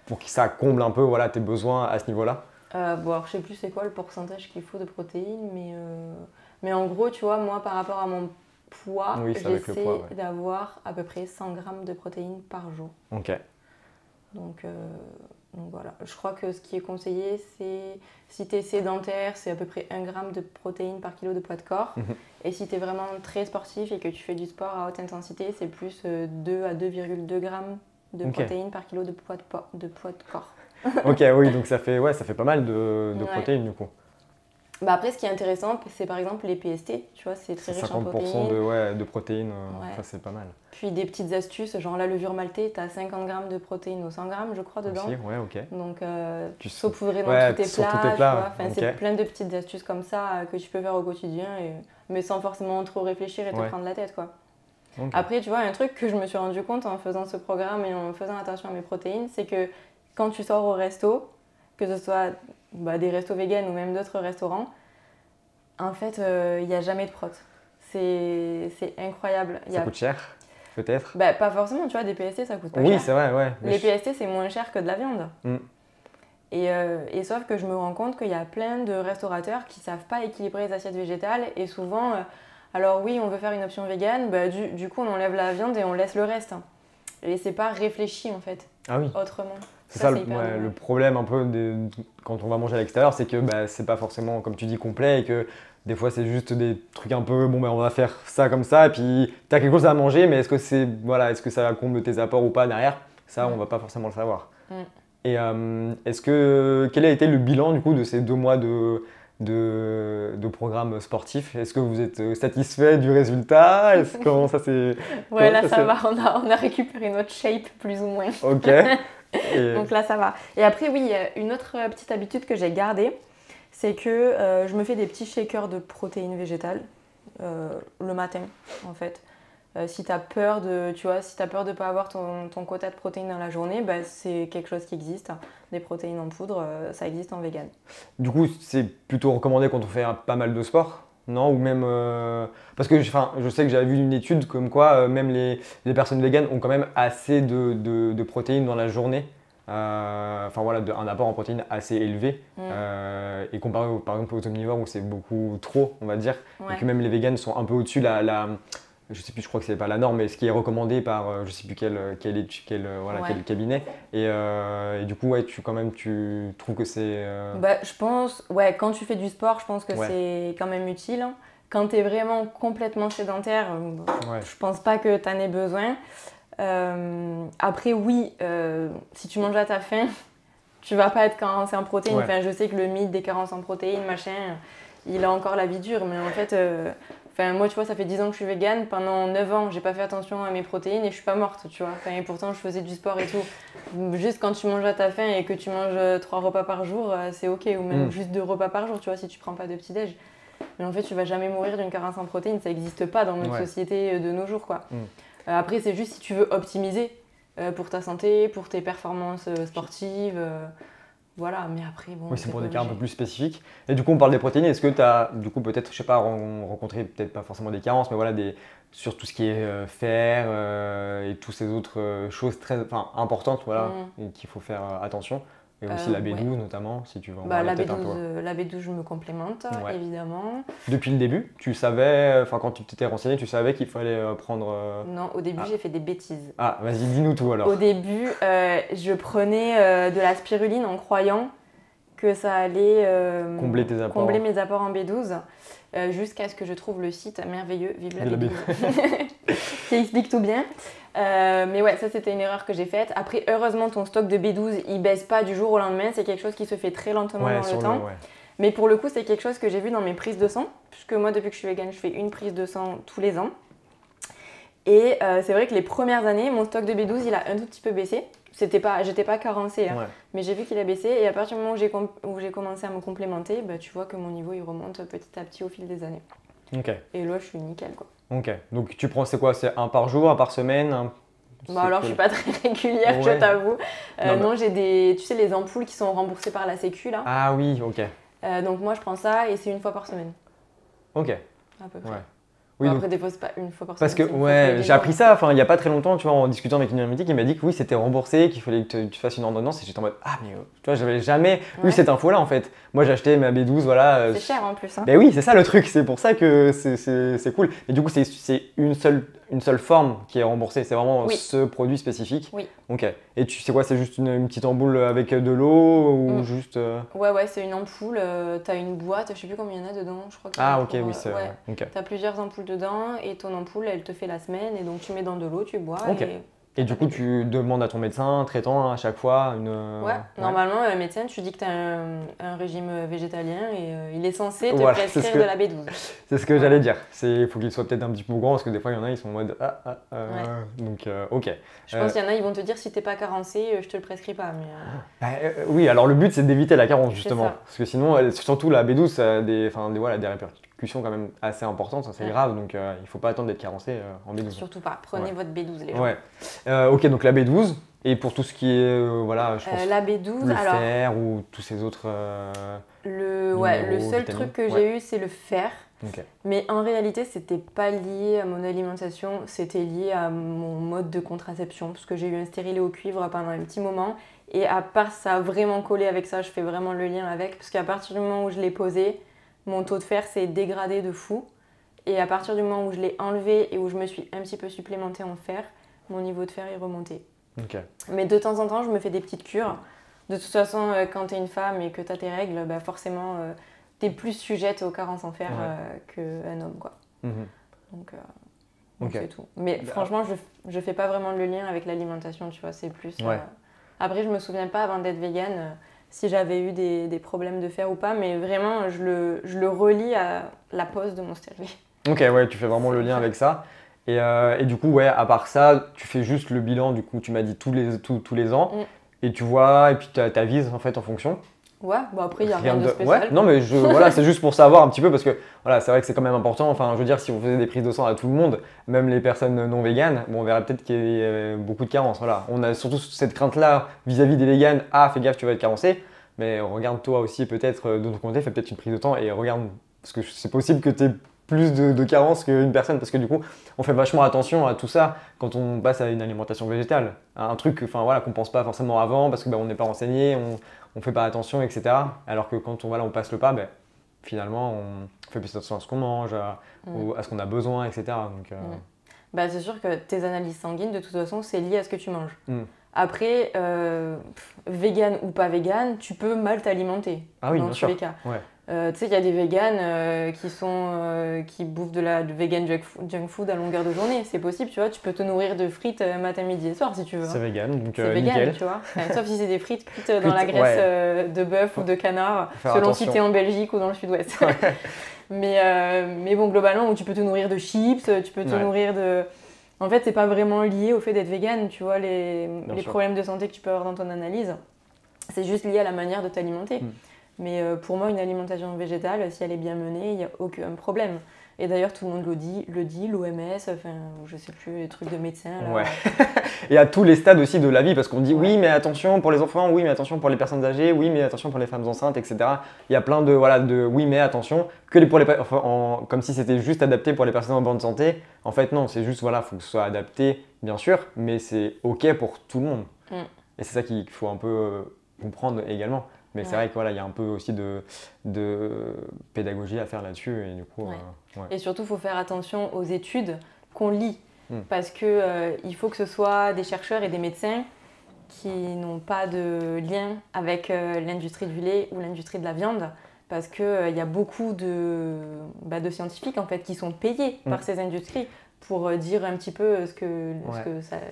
pour que ça comble un peu voilà, tes besoins à ce niveau-là? Alors, je sais plus c'est quoi le pourcentage qu'il faut de protéines, mais en gros, tu vois, moi, par rapport à mon poids, j'essaie d'avoir à peu près 100 grammes de protéines par jour. Ok. Donc, voilà, je crois que ce qui est conseillé, c'est si tu es sédentaire, c'est à peu près 1 gramme de protéines par kilo de poids de corps. Et si tu es vraiment très sportif et que tu fais du sport à haute intensité, c'est plus 2 à 2,2 grammes de protéines par kilo de poids de corps. Ok, oui, donc ça fait pas mal de protéines du coup. Bah après, ce qui est intéressant, c'est par exemple les PST, tu vois, c'est très riche en protéines. 50% de protéines, ça c'est pas mal. Puis des petites astuces, genre la levure maltée, tu as 50 grammes de protéines au 100 grammes, je crois, dedans. Aussi, ouais, ok. Donc, Tu saupoudrer dans tous tes plats, tu vois. Enfin, okay. C'est plein de petites astuces comme ça que tu peux faire au quotidien, mais sans forcément trop réfléchir et te prendre la tête, quoi. Okay. Après, tu vois, un truc que je me suis rendu compte en faisant ce programme et en faisant attention à mes protéines, c'est que quand tu sors au resto, que ce soit des restos véganes ou même d'autres restaurants, en fait, il n'y a jamais de prot. C'est incroyable. Ça coûte cher, peut-être? Pas forcément, tu vois, des PST, ça coûte pas cher. Oui, c'est vrai, ouais. Les PST, c'est moins cher que de la viande. Et sauf que je me rends compte qu'il y a plein de restaurateurs qui ne savent pas équilibrer les assiettes végétales. Et souvent, alors oui, on veut faire une option végane, du coup, on enlève la viande et on laisse le reste. Et c'est pas réfléchi, en fait, autrement. C'est ça le problème un peu quand on va manger à l'extérieur, c'est que c'est pas forcément, comme tu dis, complet et que des fois c'est juste des trucs un peu, on va faire ça comme ça et puis tu as quelque chose à manger, mais est-ce que ça comble tes apports ou pas derrière? Ça, on va pas forcément le savoir. Et quel a été le bilan du coup de ces 2 mois de programme sportif? Est-ce que vous êtes satisfait du résultat? Comment ça s'est... Ouais, là ça va, on a récupéré notre shape plus ou moins. Ok. Donc là ça va. Et après oui, une autre petite habitude que j'ai gardée, c'est que je me fais des petits shakers de protéines végétales le matin en fait. Si tu as peur de pas avoir ton quota de protéines dans la journée, c'est quelque chose qui existe. Des protéines en poudre, ça existe en vegan. Du coup, c'est plutôt recommandé quand on fait pas mal de sport, non? Ou même parce que je sais que j'avais vu une étude comme quoi même les personnes véganes ont quand même assez de protéines dans la journée. Un apport en protéines assez élevé. Et comparé par exemple aux omnivores où c'est beaucoup trop, on va dire. Et que même les véganes sont un peu au-dessus je sais plus, je crois que c'est pas la norme, mais ce qui est recommandé par je sais plus quel cabinet. Et du coup, tu trouves que c'est... Je pense, quand tu fais du sport, je pense que c'est quand même utile. Quand tu es vraiment complètement sédentaire, je pense pas que tu en aies besoin. Après, oui, si tu manges à ta faim, tu vas pas être carencé en protéines. Enfin, je sais que le mythe des carences en protéines, machin, il a encore la vie dure, mais en fait... moi, tu vois, ça fait 10 ans que je suis végane. Pendant 9 ans, j'ai pas fait attention à mes protéines et je suis pas morte, tu vois. Et pourtant, je faisais du sport et tout. Juste quand tu manges à ta faim et que tu manges 3 repas par jour, c'est ok. Ou même juste 2 repas par jour, tu vois, si tu prends pas de petit-déj. Mais en fait, tu vas jamais mourir d'une carence en protéines. Ça n'existe pas dans notre société de nos jours, quoi. Après, c'est juste si tu veux optimiser pour ta santé, pour tes performances sportives. Voilà, mais après, bon... Oui, c'est pour des cas un peu plus spécifiques. Et du coup, on parle des protéines. Est-ce que tu as, du coup, peut-être, je sais pas, rencontré peut-être pas forcément des carences, mais voilà, sur tout ce qui est fer et toutes ces autres choses très importantes, voilà, et qu'il faut faire attention. Et aussi la B12 notamment, si tu veux en parler peut-être un peu. La B12, je me complémente, évidemment. Depuis le début, tu savais, quand tu t'étais renseigné, tu savais qu'il fallait prendre... Non, au début, j'ai fait des bêtises. Ah, vas-y, dis-nous tout alors. Au début, je prenais de la spiruline en croyant que ça allait combler mes apports en B12, jusqu'à ce que je trouve le site merveilleux, Vive la B12, qui explique tout bien. Mais ouais, ça c'était une erreur que j'ai faite. Après, heureusement, ton stock de B12, il baisse pas du jour au lendemain. C'est quelque chose qui se fait très lentement dans le temps. Mais pour le coup, c'est quelque chose que j'ai vu dans mes prises de sang. Puisque moi, depuis que je suis végane, je fais une prise de sang tous les ans. Et c'est vrai que les premières années, mon stock de B12, il a un tout petit peu baissé. J'étais pas carencée, mais j'ai vu qu'il a baissé. Et à partir du moment où j'ai commencé à me complémenter, tu vois que mon niveau, il remonte petit à petit au fil des années. Et là, je suis nickel, quoi. Ok, donc tu prends, c'est quoi? C'est un par jour, un par semaine? Alors je suis pas très régulière, je t'avoue. Non, j'ai tu sais, les ampoules qui sont remboursées par la Sécu, là. Ah oui, ok. Donc moi, je prends ça et c'est une fois par semaine. Ok. À peu près. Oui, après, des fois, c'est pas une fois par parce semaine. Parce que j'ai appris ça, il n'y a pas très longtemps, tu vois, en discutant avec une hermétique, il m'a dit que oui, c'était remboursé, qu'il fallait que tu fasses une ordonnance, et j'étais en mode, ah mais tu vois, j'avais jamais eu cette info-là en fait. Moi, j'ai acheté ma B12, voilà. C'est cher en plus. Ben oui, c'est ça le truc, c'est pour ça que c'est cool. Et du coup, c'est une une seule forme qui est remboursée, c'est vraiment Oui. ce produit spécifique. Oui. Ok. Et tu sais quoi, c'est juste une petite ampoule avec de l'eau ou Mm. juste. Ouais, c'est une ampoule. T'as une boîte, je sais plus combien il y en a dedans. Je crois qu'il y en Ah a ok, pour, oui, c'est. ouais. Ok. T'as plusieurs ampoules dedans et ton ampoule, elle te fait la semaine. Et donc tu mets dans de l'eau, tu bois. Ok. Et du coup, tes tu demandes à ton médecin traitant à chaque fois une. Ouais, normalement, un médecin, tu dis que tu as un régime végétalien et il est censé te Voilà, prescrire de la B12. C'est ce que Voilà. j'allais dire. Il faut qu'il soit peut-être un petit peu au courant parce que des fois, il y en a, ils sont en mode. Donc, ok. Je pense qu'il y en a, ils vont te dire si t'es pas carencé, je te le prescris pas. Mais, Oui, alors le but, c'est d'éviter la carence, C'est justement. ça. Parce que sinon, surtout la B12, ça a des répercussions quand même assez importantes, ça, c'est grave. Donc, il faut pas attendre d'être carencé en B12. surtout pas, prenez votre B12 les gens. Ouais. Ok, donc la B12. Et pour tout ce qui est, voilà, je pense, La B12, le alors fer ou tous ces autres le minéraux, seul vitamines. truc que j'ai eu, c'est le fer. Ok. Mais en réalité, c'était pas lié à mon alimentation, c'était lié à mon mode de contraception. Parce que j'ai eu un stérilet au cuivre pendant un petit moment. Et à part ça a vraiment collé avec ça, je fais vraiment le lien avec. Parce qu'à partir du moment où je l'ai posé, mon taux de fer s'est dégradé de fou. Et à partir du moment où je l'ai enlevé et où je me suis un petit peu supplémentée en fer, mon niveau de fer est remonté. Ok. Mais de temps en temps, je me fais des petites cures. De toute façon, quand tu es une femme et que tu as tes règles, bah forcément, tu es plus sujette aux carences en fer qu'un homme, quoi. Donc c'est tout. Mais franchement, je fais pas vraiment le lien avec l'alimentation, tu vois, c'est plus... Après, je me souviens pas, avant d'être végane, si j'avais eu des problèmes de fer ou pas, mais vraiment, je le relie à la pose de mon stérilet. Ok, ouais, tu fais vraiment le lien avec ça. Et du coup, ouais, à part ça, tu fais juste le bilan, du coup, tu m'as dit tous les ans, et tu vois, et puis tu avises en fait en fonction. Ouais, bah après, il n'y a rien de spécial. Ouais, non, mais voilà, c'est juste pour savoir un petit peu, parce que voilà, c'est vrai que c'est quand même important. Enfin, je veux dire, si on faisait des prises de sang à tout le monde, même les personnes non véganes, bon, on verrait peut-être qu'il y a beaucoup de carences. Voilà. On a surtout cette crainte-là vis-à-vis des véganes. Ah, fais gaffe, tu vas être carencé. Mais regarde toi aussi, peut-être, de ton côté, fais peut-être une prise de temps et regarde, parce que c'est possible que tu aies plus de carences qu'une personne, parce que du coup, on fait vachement attention à tout ça quand on passe à une alimentation végétale. Un truc enfin, voilà, qu'on ne pense pas forcément avant, parce qu'on n'est pas renseigné, on ne fait pas attention, etc. Alors que quand on passe le pas, finalement, on fait plus attention à ce qu'on mange, à ce qu'on a besoin, etc. Donc, bah, c'est sûr que tes analyses sanguines, de toute façon, c'est lié à ce que tu manges. Après, vegan ou pas vegan, tu peux mal t'alimenter dans tous les cas. Ouais. Tu sais qu'il y a des véganes qui bouffent de vegan junk food à longueur de journée. C'est possible, tu vois. Tu peux te nourrir de frites matin, midi et soir si tu veux. C'est vegan, donc c'est nickel. vegan, tu vois. Sauf si c'est des frites cuites dans la graisse de bœuf ou de canard, selon si tu es en Belgique ou dans le sud-ouest. Mais bon, globalement, où tu peux te nourrir de chips, tu peux te nourrir de... En fait, c'est pas vraiment lié au fait d'être vegan, tu vois, les problèmes de santé que tu peux avoir dans ton analyse. C'est juste lié à la manière de t'alimenter. Mais pour moi, une alimentation végétale, si elle est bien menée, il n'y a aucun problème. Et d'ailleurs, tout le monde le dit, l'OMS, enfin, je sais plus, les trucs de médecins. Là. Ouais. Et à tous les stades aussi de la vie, parce qu'on dit oui, mais attention pour les enfants, oui, mais attention pour les personnes âgées, oui, mais attention pour les femmes enceintes, etc. Il y a plein de oui, mais attention, comme si c'était juste adapté pour les personnes en bonne santé. En fait, non, c'est juste, faut que ce soit adapté, bien sûr, mais c'est OK pour tout le monde. Et c'est ça qu'il faut un peu comprendre également. Mais c'est vrai qu'il y a un peu aussi de pédagogie à faire là-dessus. Et du coup, Et surtout, il faut faire attention aux études qu'on lit. Parce qu'il faut que ce soit des chercheurs et des médecins qui n'ont pas de lien avec l'industrie du lait ou l'industrie de la viande. Parce qu'il y a beaucoup de scientifiques en fait, qui sont payés par ces industries pour dire un petit peu ce que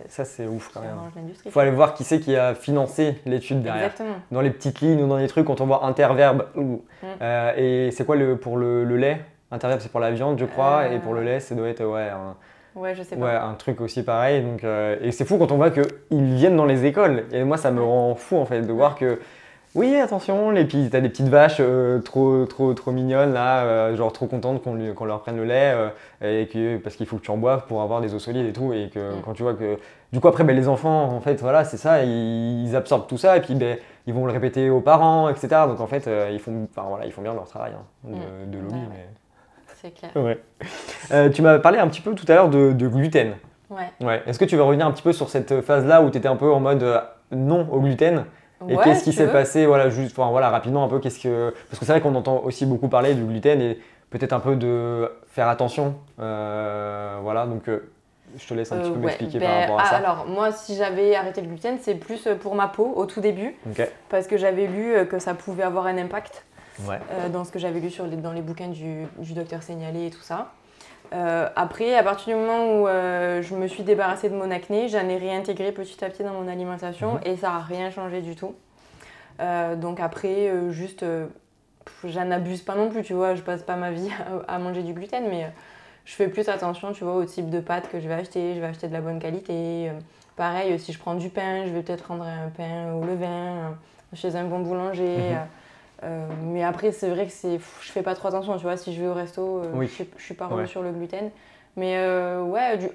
ça c'est ouf quand même. L'industrie. Faut aller voir qui c'est qui a financé l'étude derrière. Exactement. Dans les petites lignes ou dans les trucs, quand on voit interverbe, et c'est quoi pour le lait? Interverbe c'est pour la viande je crois, et pour le lait ça doit être je sais pas. Un truc aussi pareil. Donc, et c'est fou quand on voit qu'ils viennent dans les écoles. Et moi ça me rend fou en fait de voir que oui, attention, et puis t'as des petites vaches trop mignonnes là, genre trop contentes qu'on leur prenne le lait, parce qu'il faut que tu en boives pour avoir des eaux solides et tout, et que quand tu vois que du coup après les enfants en fait voilà c'est ça, ils absorbent tout ça et puis ils vont le répéter aux parents, etc. Donc en fait ils font bien leur travail de lobby. Mais... C'est clair. Ouais. Tu m'as parlé un petit peu tout à l'heure de gluten. Ouais. Est-ce que tu veux revenir un petit peu sur cette phase là où tu étais un peu en mode non au gluten? Et qu'est-ce qui s'est passé, rapidement un peu, parce que c'est vrai qu'on entend aussi beaucoup parler du gluten et peut-être un peu de faire attention, donc Je te laisse un petit peu Ouais, m'expliquer par rapport à ça. alors moi, si j'avais arrêté le gluten, c'est plus pour ma peau au tout début, Ok. parce que j'avais lu que ça pouvait avoir un impact Ouais. dans ce que j'avais lu dans les bouquins du docteur Seignalé et tout ça. Après, à partir du moment où je me suis débarrassée de mon acné, j'en ai réintégré petit à petit dans mon alimentation et ça n'a rien changé du tout. Donc après, j'en abuse pas non plus, tu vois, je passe pas ma vie à manger du gluten, mais je fais plus attention, tu vois, au type de pâtes que je vais acheter de la bonne qualité. Pareil, si je prends du pain, je vais peut-être prendre un pain au levain chez un bon boulanger. Mais après, c'est vrai que je fais pas trop attention, tu vois, si je vais au resto, je suis pas relou sur le gluten. Mais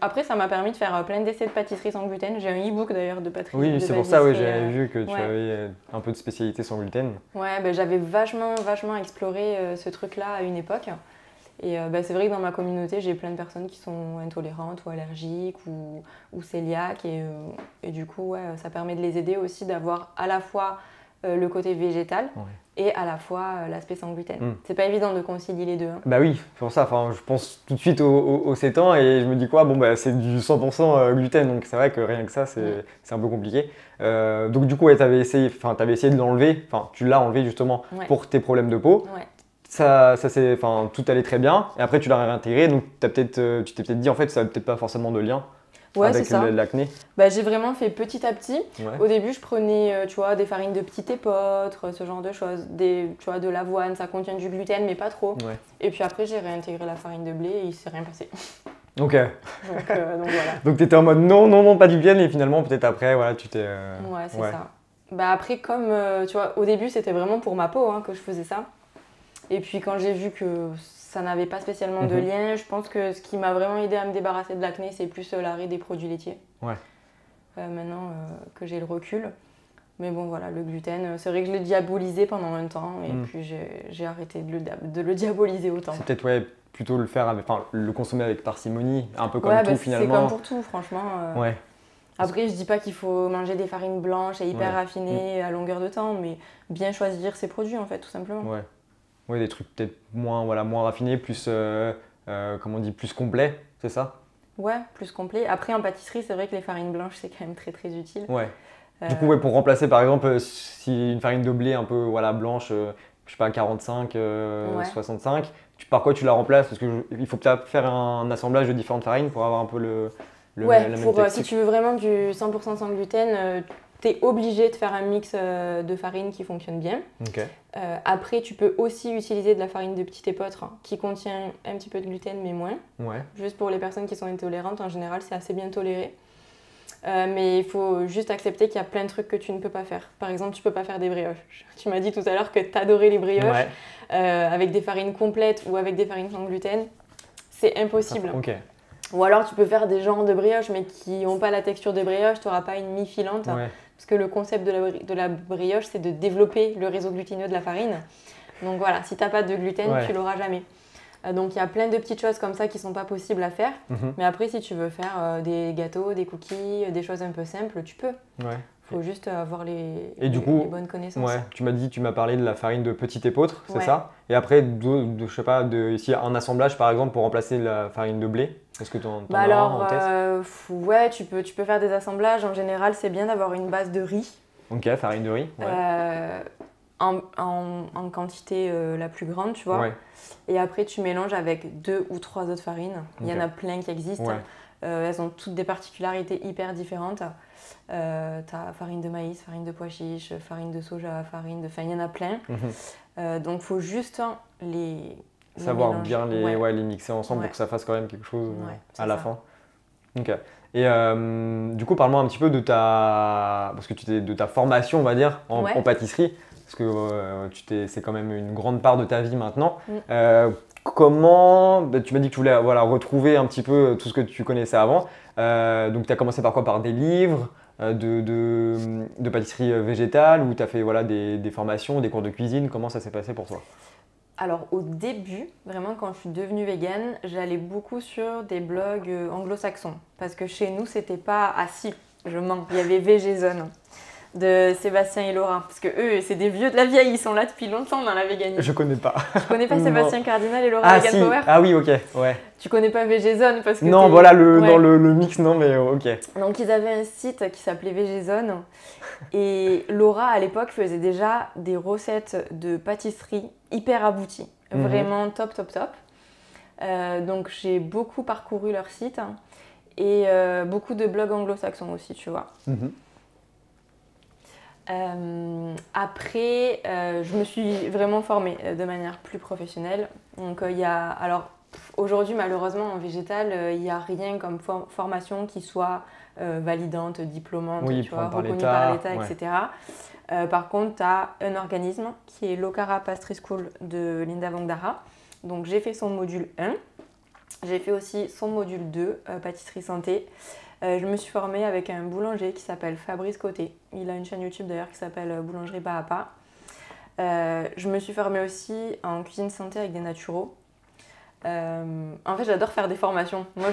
après, ça m'a permis de faire plein d'essais de pâtisserie sans gluten. J'ai un e-book d'ailleurs de pâtisserie. Oui, c'est pour ça, j'avais vu que tu avais un peu de spécialité sans gluten. Ouais, j'avais vachement exploré ce truc-là à une époque. Et c'est vrai que dans ma communauté, j'ai plein de personnes qui sont intolérantes ou allergiques ou cœliaques. Et du coup, ça permet de les aider aussi d'avoir à la fois le côté végétal et à la fois l'aspect sans gluten. C'est pas évident de concilier les deux. Hein. Bah oui, c'est pour ça, je pense tout de suite au 7 ans et je me dis quoi, c'est du 100% gluten, donc c'est vrai que rien que ça, c'est un peu compliqué. Donc du coup, t'avais essayé de l'enlever, tu l'as enlevé justement pour tes problèmes de peau. Ouais. Tout allait très bien et après tu l'as réintégré, donc tu t'es peut-être dit en fait ça n'avait peut-être pas forcément de lien avec l'acné. J'ai vraiment fait petit à petit. Au début, je prenais des farines de petit épeautre, ce genre de choses, de l'avoine, ça contient du gluten mais pas trop. Et puis après, j'ai réintégré la farine de blé et il s'est rien passé. Ok. Donc voilà. Donc tu étais en mode non, pas du gluten et finalement peut-être après, tu t'es... Ouais, c'est ça. Après, comme au début, c'était vraiment pour ma peau que je faisais ça. Et puis quand j'ai vu que ça n'avait pas spécialement de lien, je pense que ce qui m'a vraiment aidé à me débarrasser de l'acné, c'est plus l'arrêt des produits laitiers. Maintenant que j'ai le recul. Mais bon voilà, le gluten, c'est vrai que je l'ai diabolisé pendant un temps et puis j'ai arrêté de le diaboliser autant. C'est peut-être plutôt le consommer avec parcimonie, un peu comme tout finalement. C'est comme pour tout franchement. Après, je dis pas qu'il faut manger des farines blanches et hyper raffinées à longueur de temps, mais bien choisir ses produits en fait, tout simplement. Oui, des trucs peut-être moins raffinés, plus, plus complets, c'est ça? Ouais, plus complet. Après, en pâtisserie, c'est vrai que les farines blanches, c'est quand même très très utile. Du coup, pour remplacer par exemple, si une farine de blé un peu blanche, je sais pas, 45, 65, par quoi tu la remplaces? Parce qu'il faut peut-être faire un assemblage de différentes farines pour avoir un peu la même texture. Si tu veux vraiment du 100% sans gluten, tu es obligé de faire un mix de farine qui fonctionne bien. Après, tu peux aussi utiliser de la farine de petit épeautre qui contient un petit peu de gluten, mais moins. Juste pour les personnes qui sont intolérantes, en général, c'est assez bien toléré. Mais il faut juste accepter qu'il y a plein de trucs que tu ne peux pas faire. Par exemple, tu ne peux pas faire des brioches. Tu m'as dit tout à l'heure que tu adorais les brioches avec des farines complètes ou avec des farines sans gluten. C'est impossible. Ou alors, tu peux faire des genres de brioches, mais qui n'ont pas la texture de brioche, tu n'auras pas une mie filante. Parce que le concept de la brioche, c'est de développer le réseau glutineux de la farine. Donc voilà, si tu n'as pas de gluten, tu ne l'auras jamais. Donc il y a plein de petites choses comme ça qui ne sont pas possibles à faire. Mais après, si tu veux faire des gâteaux, des cookies, des choses un peu simples, tu peux. Il faut juste avoir les bonnes connaissances. Tu m'as parlé de la farine de petit épeautre, c'est ça? Et après, je sais pas, s'il y a un assemblage par exemple pour remplacer la farine de blé, est-ce que tu en as un en tête? Tu peux faire des assemblages. En général, c'est bien d'avoir une base de riz. Ok, farine de riz. En quantité la plus grande, tu vois. Et après, tu mélanges avec 2 ou 3 autres farines. Il y en a plein qui existent. Elles ont toutes des particularités hyper différentes. T'as farine de maïs, farine de pois chiches, farine de soja, il y en a plein. Donc, il faut juste savoir bien les mixer ensemble pour que ça fasse quand même quelque chose à la fin. Et du coup, parle-moi un petit peu de ta formation, on va dire, en pâtisserie. Parce que c'est quand même une grande part de ta vie maintenant. Comment, tu m'as dit que tu voulais retrouver un petit peu tout ce que tu connaissais avant. Donc tu as commencé par quoi? Par des livres de pâtisserie végétale ou tu as fait des formations, des cours de cuisine? Comment ça s'est passé pour toi? Alors au début, vraiment quand je suis devenue végane, j'allais beaucoup sur des blogs anglo-saxons. Parce que chez nous, c'était pas... Ah si, je mens, il y avait VGZone. de Sébastien et Laura. Parce que eux, c'est des vieux de la vieille, ils sont là depuis longtemps dans la véganisme. Je connais pas. Tu connais pas Sébastien Cardinal et Laura Ah Vegan si, Power? ah oui, ok, ouais. Tu connais pas VGZone parce que Non, voilà, dans le mix, non, mais ok. Donc ils avaient un site qui s'appelait VGZone et Laura à l'époque faisait déjà des recettes de pâtisserie hyper abouties, vraiment top. Donc j'ai beaucoup parcouru leur site et beaucoup de blogs anglo-saxons aussi, tu vois. Après, je me suis vraiment formée de manière plus professionnelle. Donc il y a, alors aujourd'hui malheureusement en végétal, il n'y a rien comme formation qui soit validante, diplômante, tu vois, reconnue par l'État, etc. Par contre, tu as un organisme qui est l'Okara Pastry School de Linda Vangdara. Donc j'ai fait son module 1. J'ai fait aussi son module 2, pâtisserie santé. Je me suis formée avec un boulanger qui s'appelle Fabrice Côté. Il a une chaîne YouTube d'ailleurs qui s'appelle Boulangerie Pas à Pas. Je me suis formée aussi en cuisine santé avec des naturaux. En fait, j'adore faire des formations. Moi,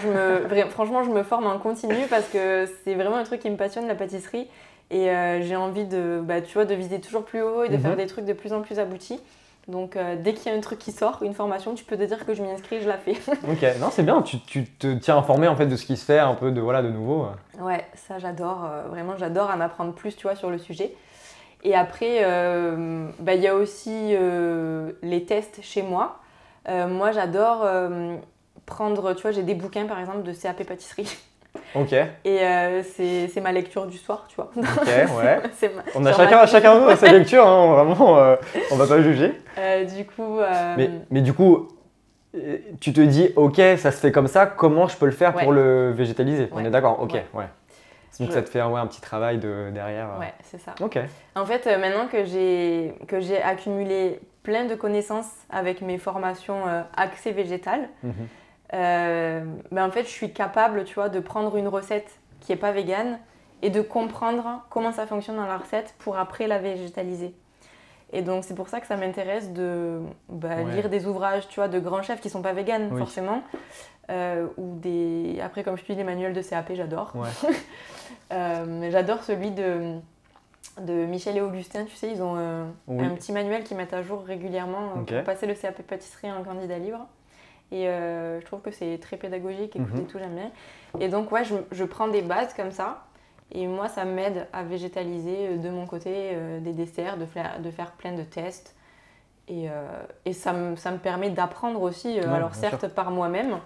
franchement, je me forme en continu parce que c'est vraiment un truc qui me passionne, la pâtisserie. Et j'ai envie de, tu vois, de viser toujours plus haut et de faire des trucs de plus en plus aboutis. Donc, dès qu'il y a un truc qui sort, une formation, tu peux te dire que je m'y inscris, je la fais. Ok, non, c'est bien, tu te tiens informé en fait de ce qui se fait, un peu de, voilà, de nouveau. Ouais, ça j'adore, vraiment j'adore en apprendre plus, tu vois, sur le sujet. Et après, il y a aussi les tests chez moi. Moi, j'adore prendre, tu vois, j'ai des bouquins par exemple de CAP pâtisserie. Ok. Et c'est ma lecture du soir, tu vois. Ok, ouais. On a chacun sa lecture, hein, vraiment, on va pas juger. Du coup. Mais du coup, tu te dis, ok, ça se fait comme ça, comment je peux le faire pour le végétaliser? On est d'accord? Ok, ouais. Donc ça te fait un petit travail derrière. Ouais, c'est ça. Ok. En fait, maintenant que j'ai accumulé plein de connaissances avec mes formations axées végétales, en fait, je suis capable, tu vois, de prendre une recette qui n'est pas végane et de comprendre comment ça fonctionne dans la recette pour après la végétaliser. Et donc, c'est pour ça que ça m'intéresse de lire des ouvrages, tu vois, de grands chefs qui ne sont pas véganes, forcément. Ou après, comme je te dis, les manuels de CAP, j'adore. Ouais. J'adore celui de Michel et Augustin, tu sais, ils ont un petit manuel qu'ils mettent à jour régulièrement pour passer le CAP pâtisserie en candidat libre. Et je trouve que c'est très pédagogique, écouter tout, j'aime bien. Et donc, ouais, je prends des bases comme ça. Et moi, ça m'aide à végétaliser de mon côté des desserts, de faire plein de tests. Et ça me permet d'apprendre aussi, alors certes par moi-même,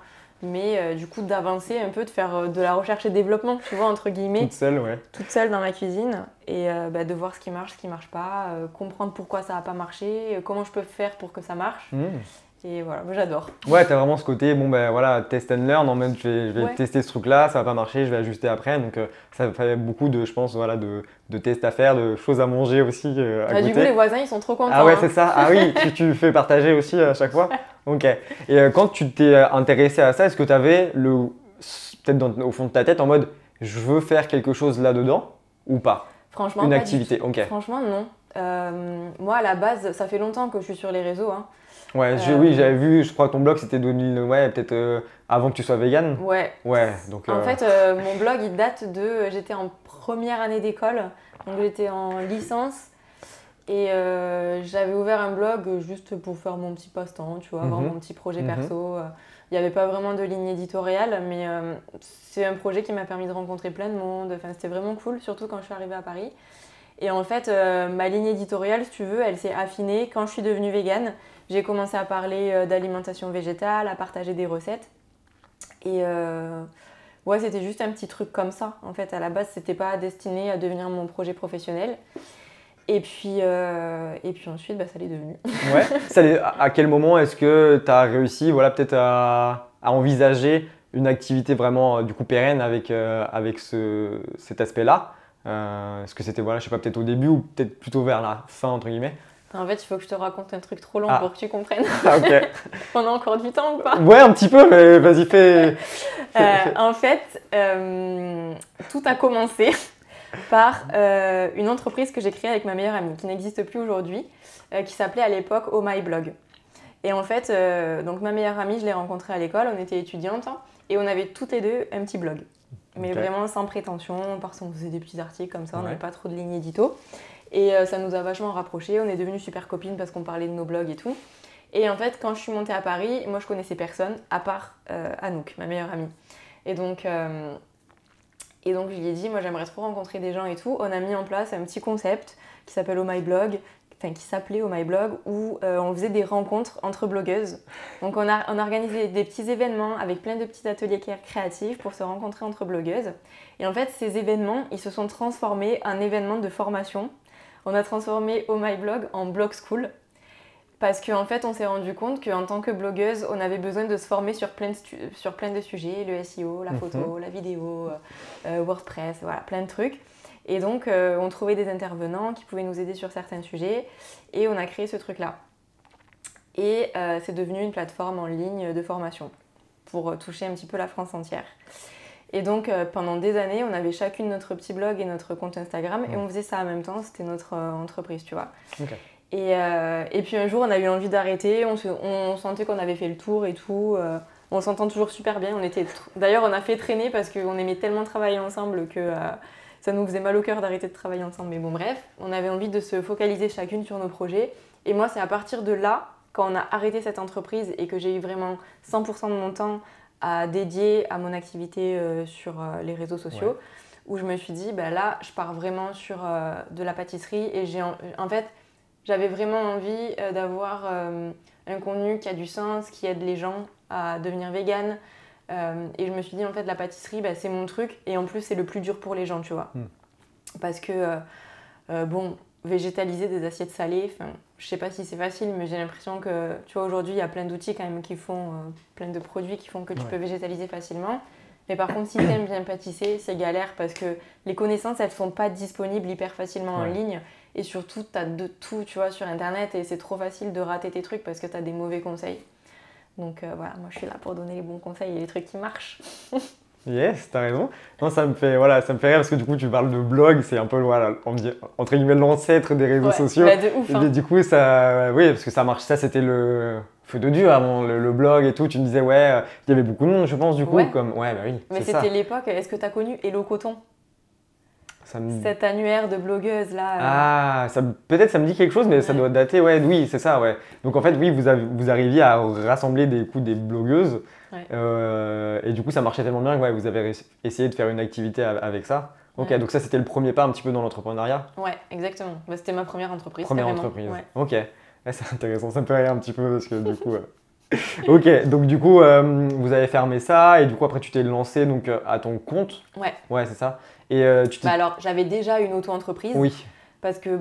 mais du coup d'avancer un peu, de faire de la recherche et développement, tu vois, entre guillemets. Toute seule dans la cuisine. Et de voir ce qui marche pas, comprendre pourquoi ça n'a pas marché, comment je peux faire pour que ça marche. Et voilà, j'adore. Ouais, t'as vraiment ce côté, voilà, test and learn, en mode je vais tester ce truc-là, ça va pas marcher, je vais ajuster après. Donc ça fait beaucoup de, je pense, voilà, de tests à faire, de choses à manger aussi à goûter. Du coup, les voisins, ils sont trop contents. Ah ouais, c'est ça. Ah oui, tu fais partager aussi à chaque fois. Ok. Et quand tu t'es intéressé à ça, est-ce que tu avais peut-être au fond de ta tête en mode je veux faire quelque chose là-dedans ou pas? Franchement, une pas activité. Ok. Franchement, non. Moi, à la base, ça fait longtemps que je suis sur les réseaux. Hein. Ouais, oui, j'avais vu, je crois que ton blog c'était 2000, ouais, peut-être avant que tu sois végane. Ouais. Ouais, donc. En fait, mon blog il date de. J'étais en première année d'école, donc j'étais en licence et j'avais ouvert un blog juste pour faire mon petit passe-temps, tu vois, avoir mon petit projet perso. Il n'y avait pas vraiment de ligne éditoriale, mais c'est un projet qui m'a permis de rencontrer plein de monde. Enfin, c'était vraiment cool, surtout quand je suis arrivée à Paris. Et en fait, ma ligne éditoriale, si tu veux, elle s'est affinée quand je suis devenue végane. J'ai commencé à parler d'alimentation végétale, à partager des recettes. Et ouais, c'était juste un petit truc comme ça. En fait, à la base, c'était pas destiné à devenir mon projet professionnel. Et puis ensuite, ça l'est devenu. Ouais. À quel moment est-ce que tu as réussi, voilà, peut-être à envisager une activité vraiment du coup pérenne avec cet aspect-là? Est-ce que c'était, voilà, je sais pas, peut-être au début ou peut-être plutôt vers la fin, entre guillemets? En fait, il faut que je te raconte un truc trop long pour que tu comprennes. Ah, ok. On a encore du temps ou pas? Ouais, un petit peu, mais vas-y, fais. En fait, tout a commencé par une entreprise que j'ai créée avec ma meilleure amie, qui n'existe plus aujourd'hui, qui s'appelait à l'époque Oh My Blog. Et en fait, donc ma meilleure amie, je l'ai rencontrée à l'école, on était étudiantes, et on avait toutes les deux un petit blog. mais Ok. vraiment sans prétention, parce qu'on faisait des petits articles comme ça, on Ouais. n'avait pas trop de lignes édito. Et ça nous a vachement rapprochés, on est devenues super copines parce qu'on parlait de nos blogs et tout. Et en fait, quand je suis montée à Paris, moi je connaissais personne, à part Anouk, ma meilleure amie. Et donc je lui ai dit, moi j'aimerais trop rencontrer des gens et tout. On a mis en place un petit concept qui s'appelle Oh My Blog, enfin qui s'appelait Oh My Blog, où on faisait des rencontres entre blogueuses. Donc on a organisé des petits événements avec plein de petits ateliers créatifs pour se rencontrer entre blogueuses. Et en fait, ces événements, ils se sont transformés en événements de formation. On a transformé Oh My Blog en Blog School. Parce qu'en fait, on s'est rendu compte qu'en tant que blogueuse, on avait besoin de se former sur plein de sujets, le SEO, la photo, la vidéo, WordPress, voilà, plein de trucs. Et donc, on trouvait des intervenants qui pouvaient nous aider sur certains sujets et on a créé ce truc-là. Et c'est devenu une plateforme en ligne de formation pour toucher un petit peu la France entière. Et donc, pendant des années, on avait chacune notre petit blog et notre compte Instagram et on faisait ça en même temps, c'était notre entreprise, tu vois. Okay. Et puis un jour, on a eu envie d'arrêter, on sentait qu'on avait fait le tour et tout. On s'entend toujours super bien. D'ailleurs, on a fait traîner parce qu'on aimait tellement travailler ensemble que ça nous faisait mal au cœur d'arrêter de travailler ensemble. Mais bon, bref, on avait envie de se focaliser chacune sur nos projets. Et moi, c'est à partir de là, quand on a arrêté cette entreprise et que j'ai eu vraiment 100% de mon temps à dédier à mon activité sur les réseaux sociaux, où je me suis dit, bah là, je pars vraiment sur de la pâtisserie. Et en fait, j'avais vraiment envie d'avoir un contenu qui a du sens, qui aide les gens à devenir vegan. Et je me suis dit, en fait, la pâtisserie, bah, c'est mon truc. Et en plus, c'est le plus dur pour les gens, tu vois. Parce que, bon, végétaliser des assiettes salées, je sais pas si c'est facile, mais j'ai l'impression que, tu vois, aujourd'hui, il y a plein d'outils quand même qui font, plein de produits qui font que tu peux végétaliser facilement. Mais par contre, si t'aimes bien pâtisser, c'est galère parce que les connaissances, elles sont pas disponibles hyper facilement en ligne. Et surtout, tu as de tout, tu vois, sur Internet et c'est trop facile de rater tes trucs parce que tu as des mauvais conseils. Donc voilà, moi je suis là pour donner les bons conseils et les trucs qui marchent. Yes, t'as raison. Non, ça me fait rire parce que du coup, tu parles de blog, c'est un peu, voilà, entre guillemets, l'ancêtre des réseaux sociaux. Bah de ouf, hein. Et du coup, ça, oui, parce que ça marche, ça c'était le feu de Dieu avant le blog et tout. Tu me disais, ouais, il y avait beaucoup de monde, je pense, du coup. Ouais, bah oui, mais c'est ça. c'était l'époque, est-ce que tu as connu Hello Coton ? Cet annuaire de blogueuses là. Ah, peut-être ça me dit quelque chose, mais ça doit dater, oui, c'est ça, ouais. Donc en fait, oui, vous arriviez à rassembler des blogueuses, et du coup, ça marchait tellement bien que vous avez essayé de faire une activité avec ça. Ok, donc ça, c'était le premier pas un petit peu dans l'entrepreneuriat. Ouais, exactement. Bah, c'était ma première entreprise. Première carrément. entreprise. Ok, c'est intéressant, ça me fait rire un petit peu parce que du coup. Ok, donc du coup, vous avez fermé ça et du coup après tu t'es lancé donc à ton compte. Ouais, c'est ça. Et alors j'avais déjà une auto-entreprise. Oui. Parce que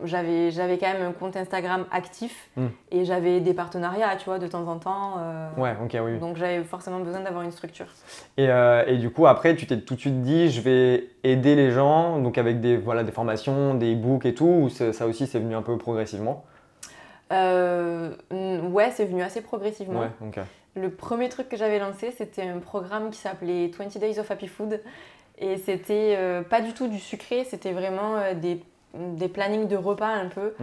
j'avais quand même un compte Instagram actif et j'avais des partenariats, tu vois, de temps en temps. Ouais, ok, oui. Donc j'avais forcément besoin d'avoir une structure. Et du coup, après, tu t'es tout de suite dit, je vais aider les gens, donc avec des formations, des e-books et tout, ou ça aussi, c'est venu un peu progressivement? Ouais, c'est venu assez progressivement. Ouais, ok. Le premier truc que j'avais lancé, c'était un programme qui s'appelait 20 Days of Happy Food. Et c'était pas du tout du sucré, c'était vraiment des plannings de repas un peu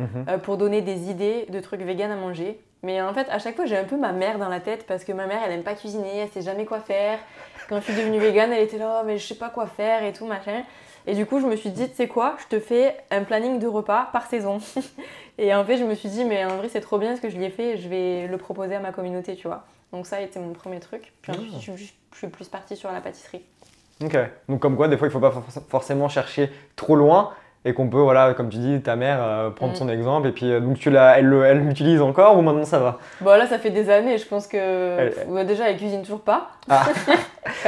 pour donner des idées de trucs vegan à manger. Mais en fait, à chaque fois, j'ai un peu ma mère dans la tête parce que ma mère, elle aime pas cuisiner, elle sait jamais quoi faire. Quand je suis devenue végane, elle était là, oh, mais je sais pas quoi faire et tout, machin. Et du coup, je me suis dit, tu sais quoi, je te fais un planning de repas par saison. Et en fait, je me suis dit, mais en vrai, c'est trop bien ce que je l'ai fait et je vais le proposer à ma communauté, tu vois. Donc ça a été mon premier truc. Puis ensuite, je suis plus partie sur la pâtisserie. Ok, donc comme quoi, des fois, il ne faut pas forcément chercher trop loin et qu'on peut, voilà, comme tu dis, ta mère, prendre son exemple et puis donc elle l'utilise encore ou maintenant ça va? Bon là, ça fait des années, je pense que déjà, elle cuisine toujours pas. Ah.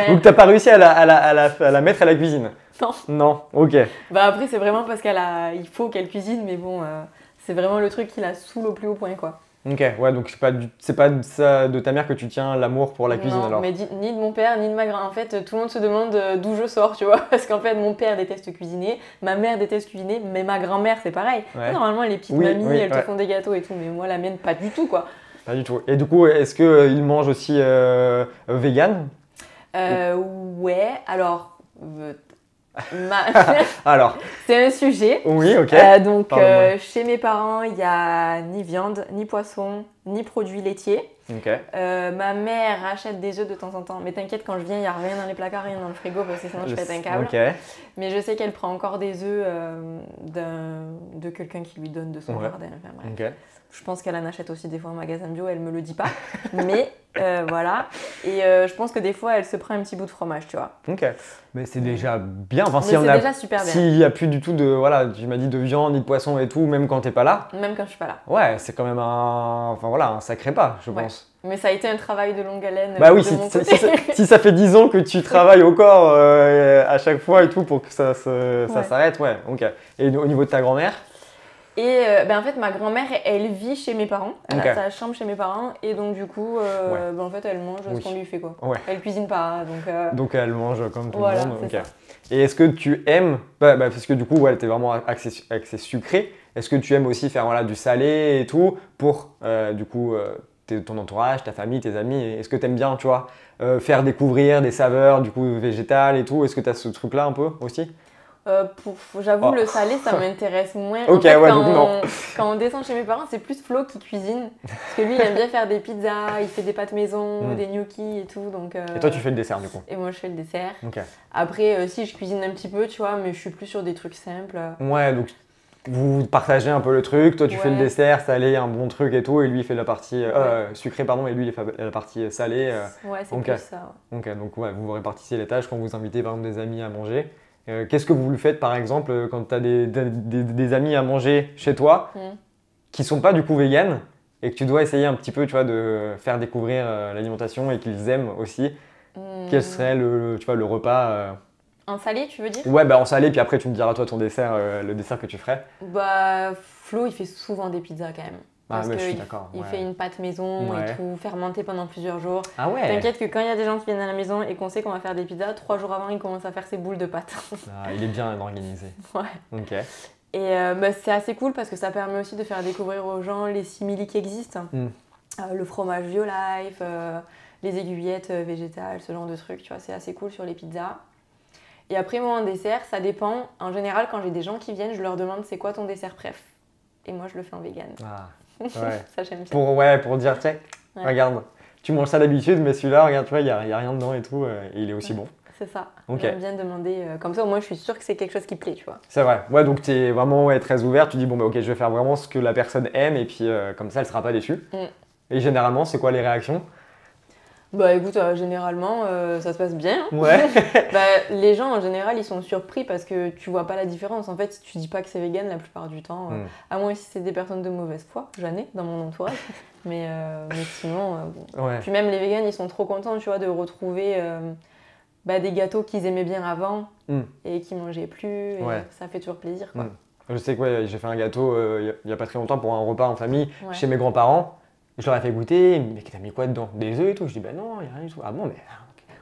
Donc t'as pas réussi à la mettre à la cuisine? Non. Non, ok. Bah après, c'est vraiment parce il faut qu'elle cuisine, mais bon, c'est vraiment le truc qui la saoule au plus haut point, quoi. Ok, ouais, donc c'est pas ça de ta mère que tu tiens l'amour pour la cuisine alors? Non, mais ni de mon père, ni de ma grand-mère. En fait, tout le monde se demande d'où je sors, tu vois. Parce qu'en fait, mon père déteste cuisiner, ma mère déteste cuisiner, mais ma grand-mère, c'est pareil. Ouais. Normalement, les petites mamies, elles te font des gâteaux et tout, mais moi, la mienne, pas du tout, quoi. Pas du tout. Et du coup, est-ce qu'ils mangent aussi vegan? Ouais, alors... Alors, C'est un sujet. oui, ok. Donc, Parle-moi. chez mes parents, il n'y a ni viande, ni poisson, ni produits laitiers. Ok. Ma mère achète des œufs de temps en temps. Mais t'inquiète, quand je viens, il n'y a rien dans les placards, rien dans le frigo, parce que sinon je pète un câble. Ok. Mais je sais qu'elle prend encore des œufs de quelqu'un qui lui donne de son Ouais. jardin. Enfin, bref. Ok. Je pense qu'elle en achète aussi des fois en magasin bio, elle me le dit pas. Mais voilà. Et je pense que des fois, elle se prend un petit bout de fromage, tu vois. Ok. Mais c'est déjà bien. Enfin, Mais s'il y en c'est a, déjà super bien. s'il n'y a plus du tout de, voilà, tu m'as dit de viande ni de poisson et tout, même quand t'es pas là. Même quand je suis pas là. Ouais, c'est quand même un sacré pas, je Ouais. pense. Mais ça a été un travail de longue haleine Bah oui, de mon si côté. si ça fait 10 ans que tu travailles au corps à chaque fois et tout pour que ça Ouais. s'arrête, ouais, ok. Et au niveau de ta grand-mère? Et en fait, ma grand-mère, elle vit chez mes parents. Elle Ok. a sa chambre chez mes parents. Et donc, du coup, en fait, elle mange Oui. ce qu'on lui fait, quoi. Ouais. Elle cuisine pas, donc... Donc elle mange comme tout Voilà, le monde, c'est ok. ça. Et est-ce que tu aimes, parce que du coup, ouais, t'es vraiment axé sucré, est-ce que tu aimes aussi faire voilà, du salé et tout pour, du coup, ton entourage, ta famille, tes amis? Est-ce que tu aimes bien, tu vois, faire découvrir des saveurs, du coup, végétales et tout? Est-ce que tu as ce truc-là un peu aussi? J'avoue, Oh. le salé, ça m'intéresse moins. Ok, En fait, ouais, donc non. quand on descend chez mes parents, c'est plus Flo qui cuisine. Parce que lui, il aime bien faire des pizzas, il fait des pâtes maison, Mm. des gnocchis et tout. Donc, Et toi, tu fais le dessert, du coup? Et moi, je fais le dessert. Ok. Après, si, je cuisine un petit peu, tu vois, mais je suis plus sur des trucs simples. Ouais, donc vous partagez un peu le truc, toi tu fais le Ouais. dessert, salé, un bon truc et tout, et lui il fait la partie sucrée, pardon, et lui il fait la partie salée. Ouais, c'est ok. plus ça. Ouais. Ok, donc ouais, vous vous répartissez les tâches quand vous invitez par exemple des amis à manger. Qu'est-ce que vous lui faites par exemple quand tu as des amis à manger chez toi Mm. qui sont pas du coup véganes et que tu dois essayer un petit peu tu vois, de faire découvrir l'alimentation et qu'ils aiment aussi? Quel serait tu vois, le repas En salé, tu veux dire? Ouais, bah en salé, puis après tu me diras toi ton dessert, le dessert que tu ferais. Bah, Flo, il fait souvent des pizzas quand même. Ah, Parce mais je suis qu'il d'accord. il Ouais. fait une pâte maison Ouais. et tout, fermentée pendant plusieurs jours. Ah ouais. T'inquiète que quand il y a des gens qui viennent à la maison et qu'on sait qu'on va faire des pizzas, 3 jours avant, il commence à faire ses boules de pâte. Ah, il est bien organisé. Ouais. Ok. Et c'est assez cool parce que ça permet aussi de faire découvrir aux gens les simili qui existent. Mm. Le fromage Violife, les aiguillettes végétales, ce genre de trucs, tu vois, c'est assez cool sur les pizzas. Et après, moi, en dessert, ça dépend. En général, quand j'ai des gens qui viennent, je leur demande c'est quoi ton dessert préf. Et moi, je le fais en vegan. Ah, ouais. Ça, j'aime bien. pour dire, tiens, Ouais. regarde, tu manges ça d'habitude, mais celui-là, regarde, tu vois, il n'y a rien dedans et tout, et il est aussi bon. C'est ça. Ok. J'aime bien demander. Comme ça, au moins, je suis sûre que c'est quelque chose qui plaît, tu vois. C'est vrai. Ouais, donc tu es vraiment très ouvert. Tu dis, bon, bah, ok, je vais faire vraiment ce que la personne aime, et puis comme ça, elle sera pas déçue. Mm. Et généralement, c'est quoi les réactions? Bah écoute, généralement, ça se passe bien. Ouais. Bah, les gens, en général, ils sont surpris parce que tu vois pas la différence. En fait, si tu dis pas que c'est vegan la plupart du temps, Mm. à moins si c'est des personnes de mauvaise foi, j'en ai dans mon entourage. mais sinon, bon. Ouais. Puis même les végans, ils sont trop contents, tu vois, de retrouver des gâteaux qu'ils aimaient bien avant Mm. et qu'ils mangeaient plus. Et Ouais. ça fait toujours plaisir, quoi. Mm. Je sais que ouais, j'ai fait un gâteau il y a pas très longtemps pour un repas en famille Ouais. chez mes grands-parents. Je leur ai fait goûter, mais t'as mis quoi dedans? Des œufs et tout? Je dis, bah non, il n'y a rien du tout. Ah bon, mais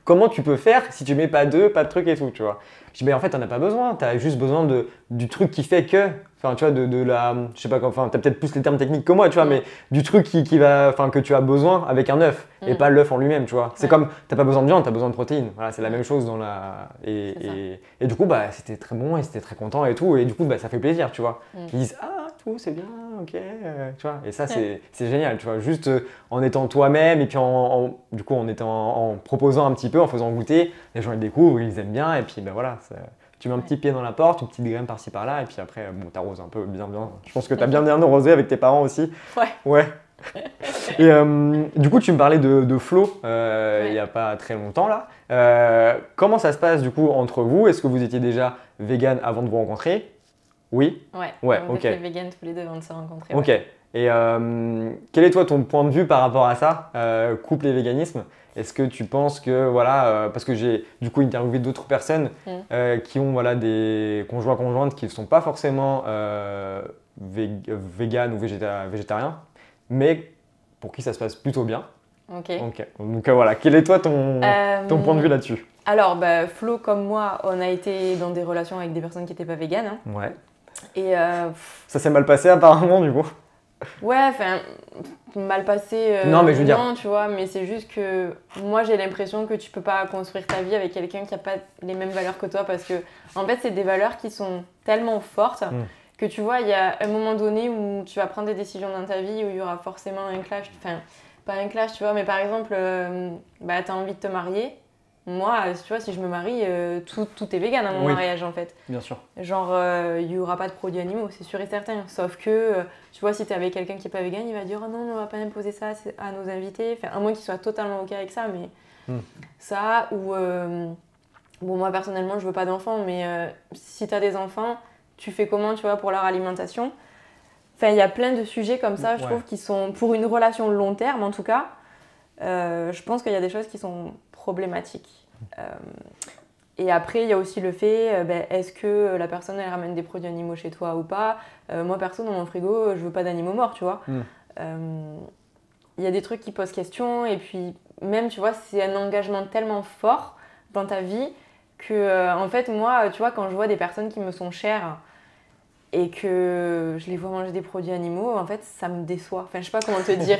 comment tu peux faire si tu mets pas d'œufs, pas de trucs et tout, tu vois? Je dis, bah en fait, t'en as pas besoin, t'as juste besoin du truc qui fait que, enfin, tu vois, de la, je sais pas, enfin, t'as peut-être plus les termes techniques que moi, tu vois, Mm. mais du truc qui va, enfin, que tu as besoin avec un œuf et Mm. pas l'œuf en lui-même, tu vois? C'est Ouais. comme, t'as pas besoin de viande, t'as besoin de protéines. Voilà, c'est la Ouais. même chose dans la. C'est ça. Et du coup, bah, c'était très bon et c'était très content et tout, et du coup, bah, ça fait plaisir, tu vois? Mm. Ils disent, ah, tout, c'est bien, ok, tu vois? Et ça, c'est génial, tu vois? Juste en étant toi-même et puis du coup, en proposant un petit peu, en faisant goûter, les gens ils découvrent, ils aiment bien, et puis ben voilà, tu mets un petit pied dans la porte, une petite graine par-ci par-là, et puis après, bon, t'arroses un peu bien. Je pense que t'as bien arrosé avec tes parents aussi. Ouais. Ouais. Et du coup, tu me parlais de Flo il n'y a pas très longtemps là. Comment ça se passe du coup entre vous? Est-ce que vous étiez déjà vegan avant de vous rencontrer? Oui. Ouais, on ok. était vegan tous les deux avant de se rencontrer. Ok. Ouais. Et quel est toi ton point de vue par rapport à ça, couple et véganisme? Est-ce que tu penses que, voilà, parce que j'ai du coup interviewé d'autres personnes qui ont voilà, des conjointes qui ne sont pas forcément véganes ou végétariens, mais pour qui ça se passe plutôt bien. Ok. Donc voilà, quel est toi ton point de vue là-dessus? Alors, Flo comme moi, on a été dans des relations avec des personnes qui n'étaient pas véganes. Hein. Ouais. Et Ça s'est mal passé apparemment du coup. Ouais, enfin, mal passé, Non, mais je veux dire. non, tu vois, mais c'est juste que moi j'ai l'impression que tu peux pas construire ta vie avec quelqu'un qui a pas les mêmes valeurs que toi parce que, en fait, c'est des valeurs qui sont tellement fortes que tu vois, il y a un moment donné où tu vas prendre des décisions dans ta vie où il y aura forcément un clash, enfin, pas un clash, tu vois, mais par exemple, bah, t'as envie de te marier. Moi, tu vois, si je me marie, tout est vegan à mon Oui. mariage en fait. Bien sûr. Genre, il n'y aura pas de produits animaux, c'est sûr et certain. Sauf que, tu vois, si tu es avec quelqu'un qui n'est pas vegan, il va dire oh non, on va pas imposer ça à nos invités. Enfin, à moins qu'il soit totalement OK avec ça, mais ça, ou. Bon, moi personnellement, je veux pas d'enfants, mais si tu as des enfants, tu fais comment, tu vois, pour leur alimentation? Enfin, il y a plein de sujets comme ça, je trouve, qui sont, pour une relation long terme en tout cas, je pense qu'il y a des choses qui sont problématiques. Et après, il y a aussi le fait, est-ce que la personne, elle ramène des produits animaux chez toi ou pas? Moi, perso, dans mon frigo, je veux pas d'animaux morts, tu vois. Il y a des trucs qui posent question, et puis même, tu vois, c'est un engagement tellement fort dans ta vie que, en fait, moi, tu vois, quand je vois des personnes qui me sont chères et que je les vois manger des produits animaux, en fait, ça me déçoit. Enfin, je sais pas comment te dire.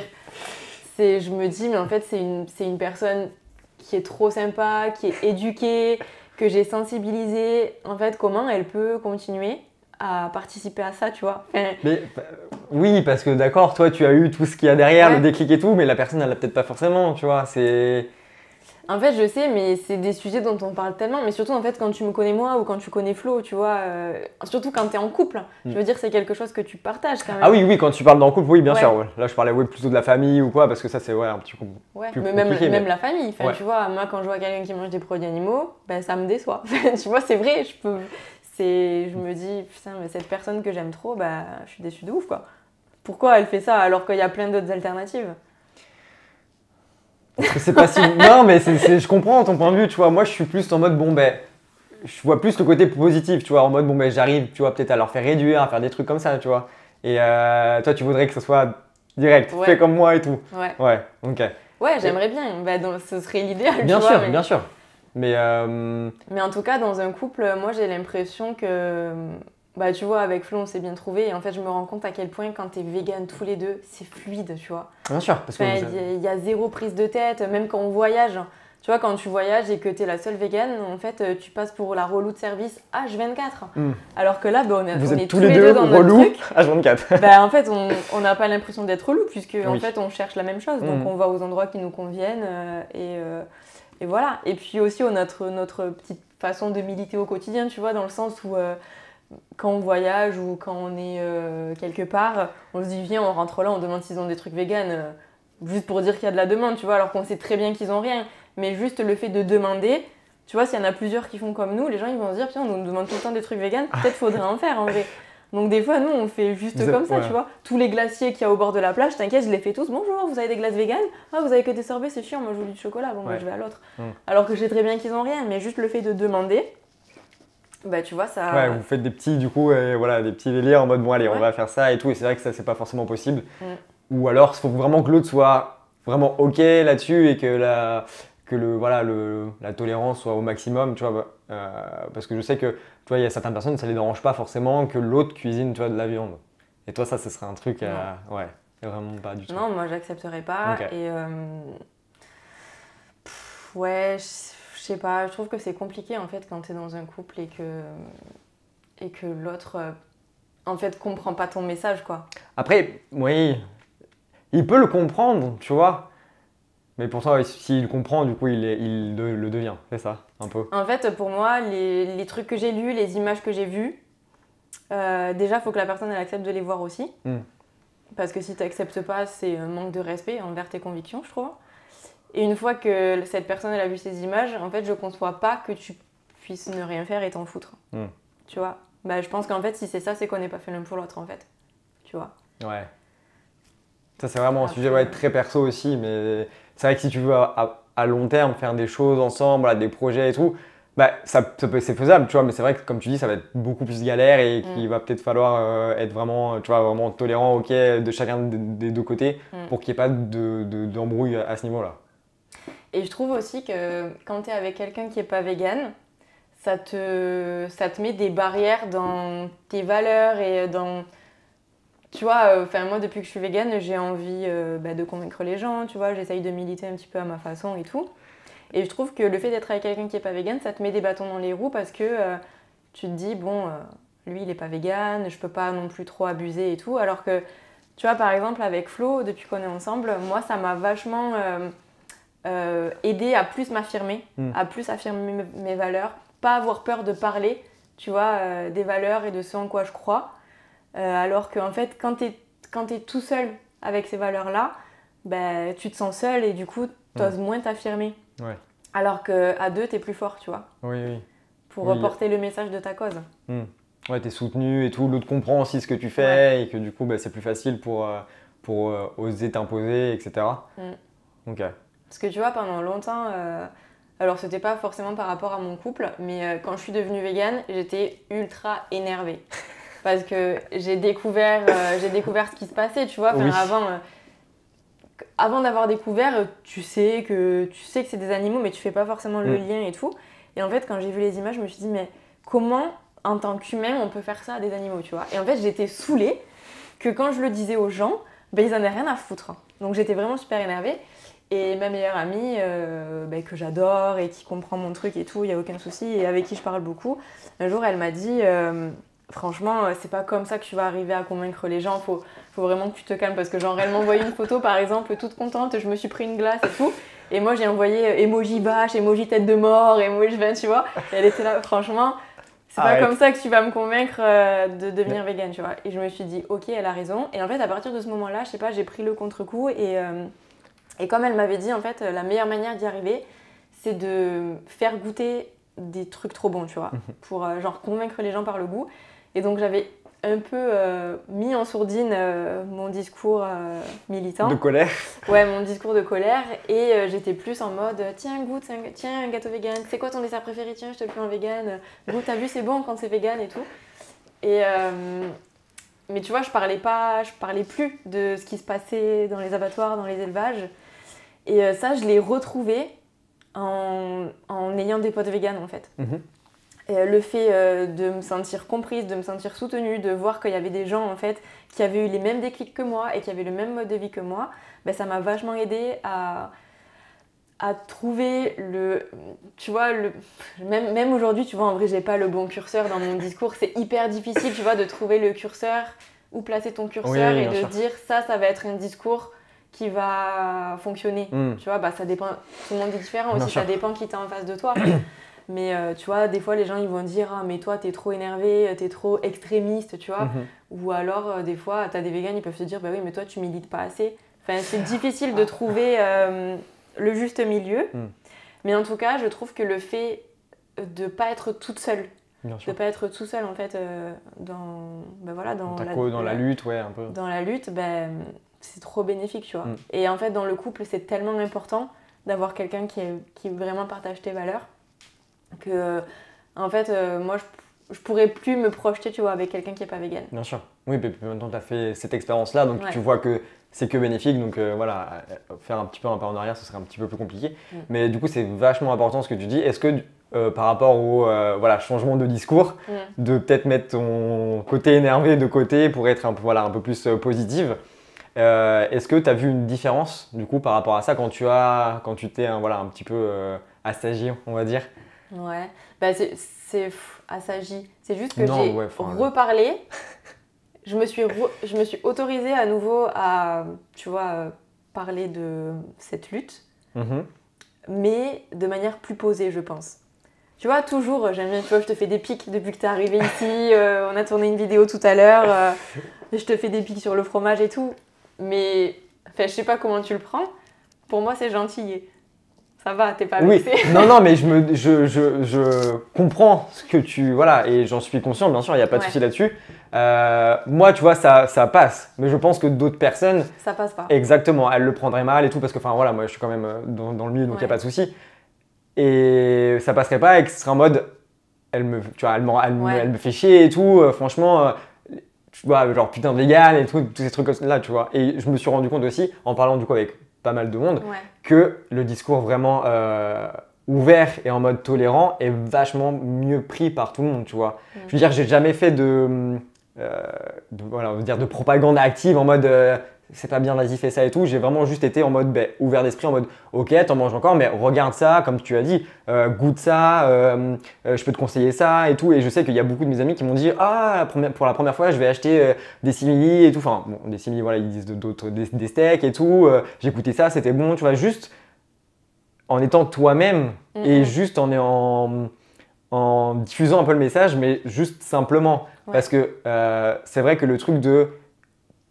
Je me dis, mais en fait, c'est une personne qui est trop sympa, qui est éduquée, que j'ai sensibilisée. En fait, comment elle peut continuer à participer à ça, tu vois? Mais oui, parce que d'accord, toi tu as eu tout ce qu'il y a derrière, Ouais. le déclic et tout, mais la personne elle l'a peut-être pas forcément, tu vois. C'est. En fait, je sais, mais c'est des sujets dont on parle tellement. Mais surtout, en fait, quand tu me connais moi ou quand tu connais Flo, tu vois, surtout quand tu es en couple, je veux dire, c'est quelque chose que tu partages quand même. Ah oui, oui, quand tu parles d'un couple, oui, bien Ouais. sûr. Ouais. Là, je parlais plutôt de la famille ou quoi, parce que ça, c'est un petit peu Ouais, plus mais compliqué. même la famille. Enfin, Ouais. tu vois, moi, quand je vois quelqu'un qui mange des produits animaux, ben, ça me déçoit. Tu vois, c'est vrai, je me dis, putain, mais cette personne que j'aime trop, bah, je suis déçue de ouf, quoi. Pourquoi elle fait ça alors qu'il y a plein d'autres alternatives? Parce que c'est pas si. Non, mais je comprends ton point de vue, tu vois. Moi, je suis plus en mode, bon, ben, je vois plus le côté positif, tu vois, en mode, bon, ben, j'arrive, tu vois, peut-être à leur faire réduire, à faire des trucs comme ça, tu vois. Et toi, tu voudrais que ce soit direct, Ouais. fait comme moi et tout. Ouais. Ouais, ok. Ouais, j'aimerais bien. Bah, ce serait l'idéal, Bien tu sûr, vois. Mais... bien sûr. Mais Mais en tout cas, dans un couple, moi, j'ai l'impression que, bah, tu vois, avec Flo, on s'est bien trouvé. Et en fait, je me rends compte à quel point, quand t'es vegan tous les deux, c'est fluide, tu vois. bien sûr, parce que Enfin, vous avez- il y a zéro prise de tête, même quand on voyage. Tu vois, quand tu voyages et que t'es la seule végane, en fait, tu passes pour la relou de service H24. Alors que là, bah, vous on êtes est tous les deux dans notre relous truc. H24. Bah, en fait, on n'a pas l'impression d'être relou, puisque en Oui. fait, on cherche la même chose. Donc, on va aux endroits qui nous conviennent. Et voilà. Et puis aussi, on a notre petite façon de militer au quotidien, tu vois, dans le sens où quand on voyage ou quand on est quelque part, on se dit, viens, on rentre là, on demande s'ils ont des trucs véganes, juste pour dire qu'il y a de la demande, tu vois, alors qu'on sait très bien qu'ils ont rien. Mais juste le fait de demander, tu vois, s'il y en a plusieurs qui font comme nous, les gens ils vont se dire, tiens, on nous demande tout le temps des trucs véganes, peut-être faudrait en faire en vrai. Donc des fois, nous, on fait juste comme ça, tu vois. Tous les glaciers qu'il y a au bord de la plage, t'inquiète, je les fais tous. Bonjour, vous avez des glaces véganes? Ah, vous avez que des sorbets, c'est chiant, moi je veux du chocolat, bon, bah, je vais à l'autre. Alors que je sais très bien qu'ils ont rien, mais juste le fait de demander, bah tu vois, ça... Ouais, vous faites des petits, du coup, voilà, des petits délires en mode, bon, allez, on Ouais. va faire ça et tout. Et c'est vrai que ça, c'est pas forcément possible. Ou alors, il faut vraiment que l'autre soit vraiment OK là-dessus et que la tolérance soit au maximum, tu vois. Parce que je sais que, tu vois, il y a certaines personnes, ça les dérange pas forcément que l'autre cuisine, tu vois, de la viande. Et toi, ça, ce serait un truc, ouais, vraiment pas du tout. Non, moi, j'accepterais pas. Ok. Et ouais, je sais pas, je trouve que c'est compliqué en fait quand t'es dans un couple et que l'autre, en fait, comprend pas ton message, quoi. Après, oui, il peut le comprendre, tu vois. Mais pourtant, s'il comprend, du coup, le devient. C'est ça, un peu. En fait, pour moi, les trucs que j'ai lus, les images que j'ai vues, déjà, il faut que la personne elle accepte de les voir aussi. Parce que si tu n'acceptes pas, c'est un manque de respect envers tes convictions, je trouve. Et une fois que cette personne elle a vu ces images, en fait, je conçois pas que tu puisses ne rien faire et t'en foutre. Tu vois? Bah, je pense qu'en fait, si c'est ça, c'est qu'on n'est pas fait l'un pour l'autre, en fait. Tu vois? Ouais. Ça, c'est vraiment un sujet très perso aussi, mais c'est vrai que si tu veux à long terme faire des choses ensemble, voilà, des projets et tout, bah, c'est faisable, tu vois, mais c'est vrai que comme tu dis, ça va être beaucoup plus galère et qu'il va peut-être falloir être vraiment, tu vois, vraiment tolérant, ok, de chacun des deux côtés pour qu'il n'y ait pas d'embrouille à ce niveau-là. Et je trouve aussi que quand tu es avec quelqu'un qui n'est pas vegan, ça te met des barrières dans tes valeurs et dans... tu vois, moi depuis que je suis végane, j'ai envie de convaincre les gens, tu vois, j'essaye de militer un petit peu à ma façon et tout. Et je trouve que le fait d'être avec quelqu'un qui n'est pas végane, ça te met des bâtons dans les roues parce que tu te dis, bon, lui il n'est pas végane, je peux pas non plus trop abuser et tout. Alors que, tu vois, par exemple avec Flo, depuis qu'on est ensemble, moi ça m'a vachement aidé à plus m'affirmer, à plus affirmer mes valeurs, pas avoir peur de parler, tu vois, des valeurs et de ce en quoi je crois. Alors qu'en fait, quand t'es tout seul avec ces valeurs-là, tu te sens seul et du coup, t'oses moins t'affirmer. Ouais. Alors qu'à deux, t'es plus fort, tu vois. Oui. Pour porter le message de ta cause. Ouais, t'es soutenu et tout, l'autre comprend aussi ce que tu fais et que du coup, c'est plus facile pour oser t'imposer, etc. Ok. Parce que tu vois, pendant longtemps, alors c'était pas forcément par rapport à mon couple, mais quand je suis devenue végane, j'étais ultra énervée. Parce que j'ai découvert ce qui se passait, tu vois. Avant d'avoir découvert, tu sais que c'est des animaux, mais tu fais pas forcément le lien et tout. Et en fait, quand j'ai vu les images, je me suis dit, mais comment, en tant qu'humain, on peut faire ça à des animaux, tu vois. Et en fait, j'étais saoulée que quand je le disais aux gens, ils en avaient rien à foutre. Donc j'étais vraiment super énervée. Et ma meilleure amie, que j'adore et qui comprend mon truc et tout, il n'y a aucun souci, et avec qui je parle beaucoup, un jour, elle m'a dit... franchement, c'est pas comme ça que tu vas arriver à convaincre les gens, faut vraiment que tu te calmes parce que genre elle m'a envoyé une photo par exemple toute contente, je me suis pris une glace et tout et moi j'ai envoyé emoji vache, emoji tête de mort, emoji tu vois, et elle était là franchement c'est pas comme ça que tu vas me convaincre de devenir végane, tu vois. Et je me suis dit ok, elle a raison, et en fait à partir de ce moment-là, je sais pas, j'ai pris le contre-coup et comme elle m'avait dit en fait la meilleure manière d'y arriver c'est de faire goûter des trucs trop bons, tu vois, pour genre convaincre les gens par le goût. Et donc j'avais un peu mis en sourdine mon discours militant. De colère. Ouais, mon discours de colère. Et j'étais plus en mode, tiens, goûte, tiens, un gâteau vegan. C'est quoi ton dessert préféré? Tiens, je te le fais en vegan. Goûte, t'as vu, c'est bon quand c'est vegan et tout. Et, mais tu vois, je parlais plus de ce qui se passait dans les abattoirs, dans les élevages. Et ça, je l'ai retrouvé en ayant des potes véganes, en fait. Le fait de me sentir comprise, de me sentir soutenue, de voir qu'il y avait des gens en fait qui avaient eu les mêmes déclics que moi et qui avaient le même mode de vie que moi, ça m'a vachement aidée à trouver tu vois, même aujourd'hui, tu vois, en vrai, j'ai pas le bon curseur dans mon discours, c'est hyper difficile, tu vois, de trouver le curseur, où placer ton curseur et de dire ça va être un discours qui va fonctionner, tu vois, ça dépend, tout le monde est différent aussi, ça dépend qui t'es en face de toi. Mais tu vois, des fois, les gens, ils vont dire « Ah, mais toi, t'es trop énervé, t'es trop extrémiste, tu vois. Ou alors, des fois, t'as des véganes, ils peuvent te dire « Bah oui, mais toi, tu milites pas assez. » Enfin, c'est difficile de trouver le juste milieu. Mais en tout cas, je trouve que le fait de pas être toute seule, de pas être tout seul, en fait, dans la lutte, ouais, un peu. Dans la lutte, c'est trop bénéfique, tu vois. Et en fait, dans le couple, c'est tellement important d'avoir quelqu'un qui vraiment partage tes valeurs. Que en fait moi je pourrais plus me projeter, tu vois, avec quelqu'un qui est pas végane. Bien sûr. Oui, mais maintenant tu as fait cette expérience là, donc tu vois que c'est que bénéfique, donc voilà, faire un petit peu un pas en arrière, ce serait un petit peu plus compliqué. Mais du coup, c'est vachement important ce que tu dis. Est-ce que par rapport au changement de discours, de peut-être mettre ton côté énervé de côté pour être un peu plus positive, est-ce que tu as vu une différence du coup par rapport à ça quand tu t'es un petit peu assagi, on va dire? Ouais, c'est assagi. C'est juste que j'ai reparlé. Je me suis autorisée à nouveau à, tu vois, parler de cette lutte, mais de manière plus posée, je pense. Tu vois, toujours, j'aime bien, tu vois, je te fais des pics depuis que t'es arrivée ici. On a tourné une vidéo tout à l'heure. Je te fais des pics sur le fromage et tout. Mais, je sais pas comment tu le prends. Pour moi, c'est gentil. Ça va, t'es pas vexé. Oui, non, mais je comprends ce que tu... Voilà, et j'en suis conscient, bien sûr, il n'y a pas de souci là-dessus. Moi, tu vois, ça passe. Mais je pense que d'autres personnes... Ça passe pas. Exactement, elles le prendraient mal et tout, parce que, moi, je suis quand même dans le milieu, donc il n'y a pas de souci. Et ça passerait pas, et que ce serait en mode... Elle me fait chier et tout, franchement... tu vois, genre putain de vegan et tout, tous ces trucs là, tu vois. Et je me suis rendu compte aussi, en parlant du coup avec pas mal de monde, que le discours vraiment ouvert et en mode tolérant est vachement mieux pris par tout le monde, tu vois. Je veux dire, j'ai jamais fait voilà, on va dire de propagande active en mode c'est pas bien, vas-y, fais ça et tout. J'ai vraiment juste été en mode ouvert d'esprit, en mode ok, t'en manges encore, mais regarde ça, comme tu as dit, goûte ça, je peux te conseiller ça et tout. Et je sais qu'il y a beaucoup de mes amis qui m'ont dit ah, pour la première fois, je vais acheter des simili et tout. Enfin, bon, des simili, voilà, ils disent d'autres, des steaks et tout. J'ai goûté ça, c'était bon, tu vois, juste en étant toi-même et juste en diffusant un peu le message, mais juste simplement. Ouais. Parce que c'est vrai que le truc de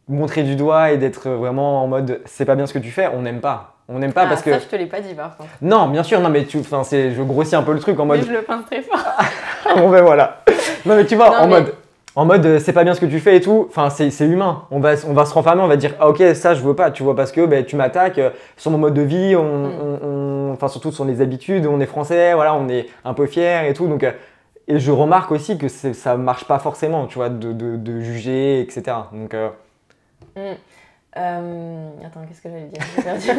montrer du doigt et d'être vraiment en mode c'est pas bien ce que tu fais, on n'aime pas. On n'aime pas parce que. Ça, je te l'ai pas dit par contre. Non, bien sûr, non, mais je grossis un peu le truc en mode. Mais je le pense très fort. Bon, ben voilà. Non, mais tu vois, Non, en mode c'est pas bien ce que tu fais et tout, enfin c'est humain. On va se renfermer, on va dire ah ok, ça je veux pas, tu vois, parce que tu m'attaques sur mon mode de vie, enfin surtout sur les habitudes, on est français, voilà, on est un peu fiers et tout. Donc, et je remarque aussi que ça marche pas forcément, tu vois, de juger, etc. Donc. Attends, qu'est-ce que j'allais dire? J'ai perdu.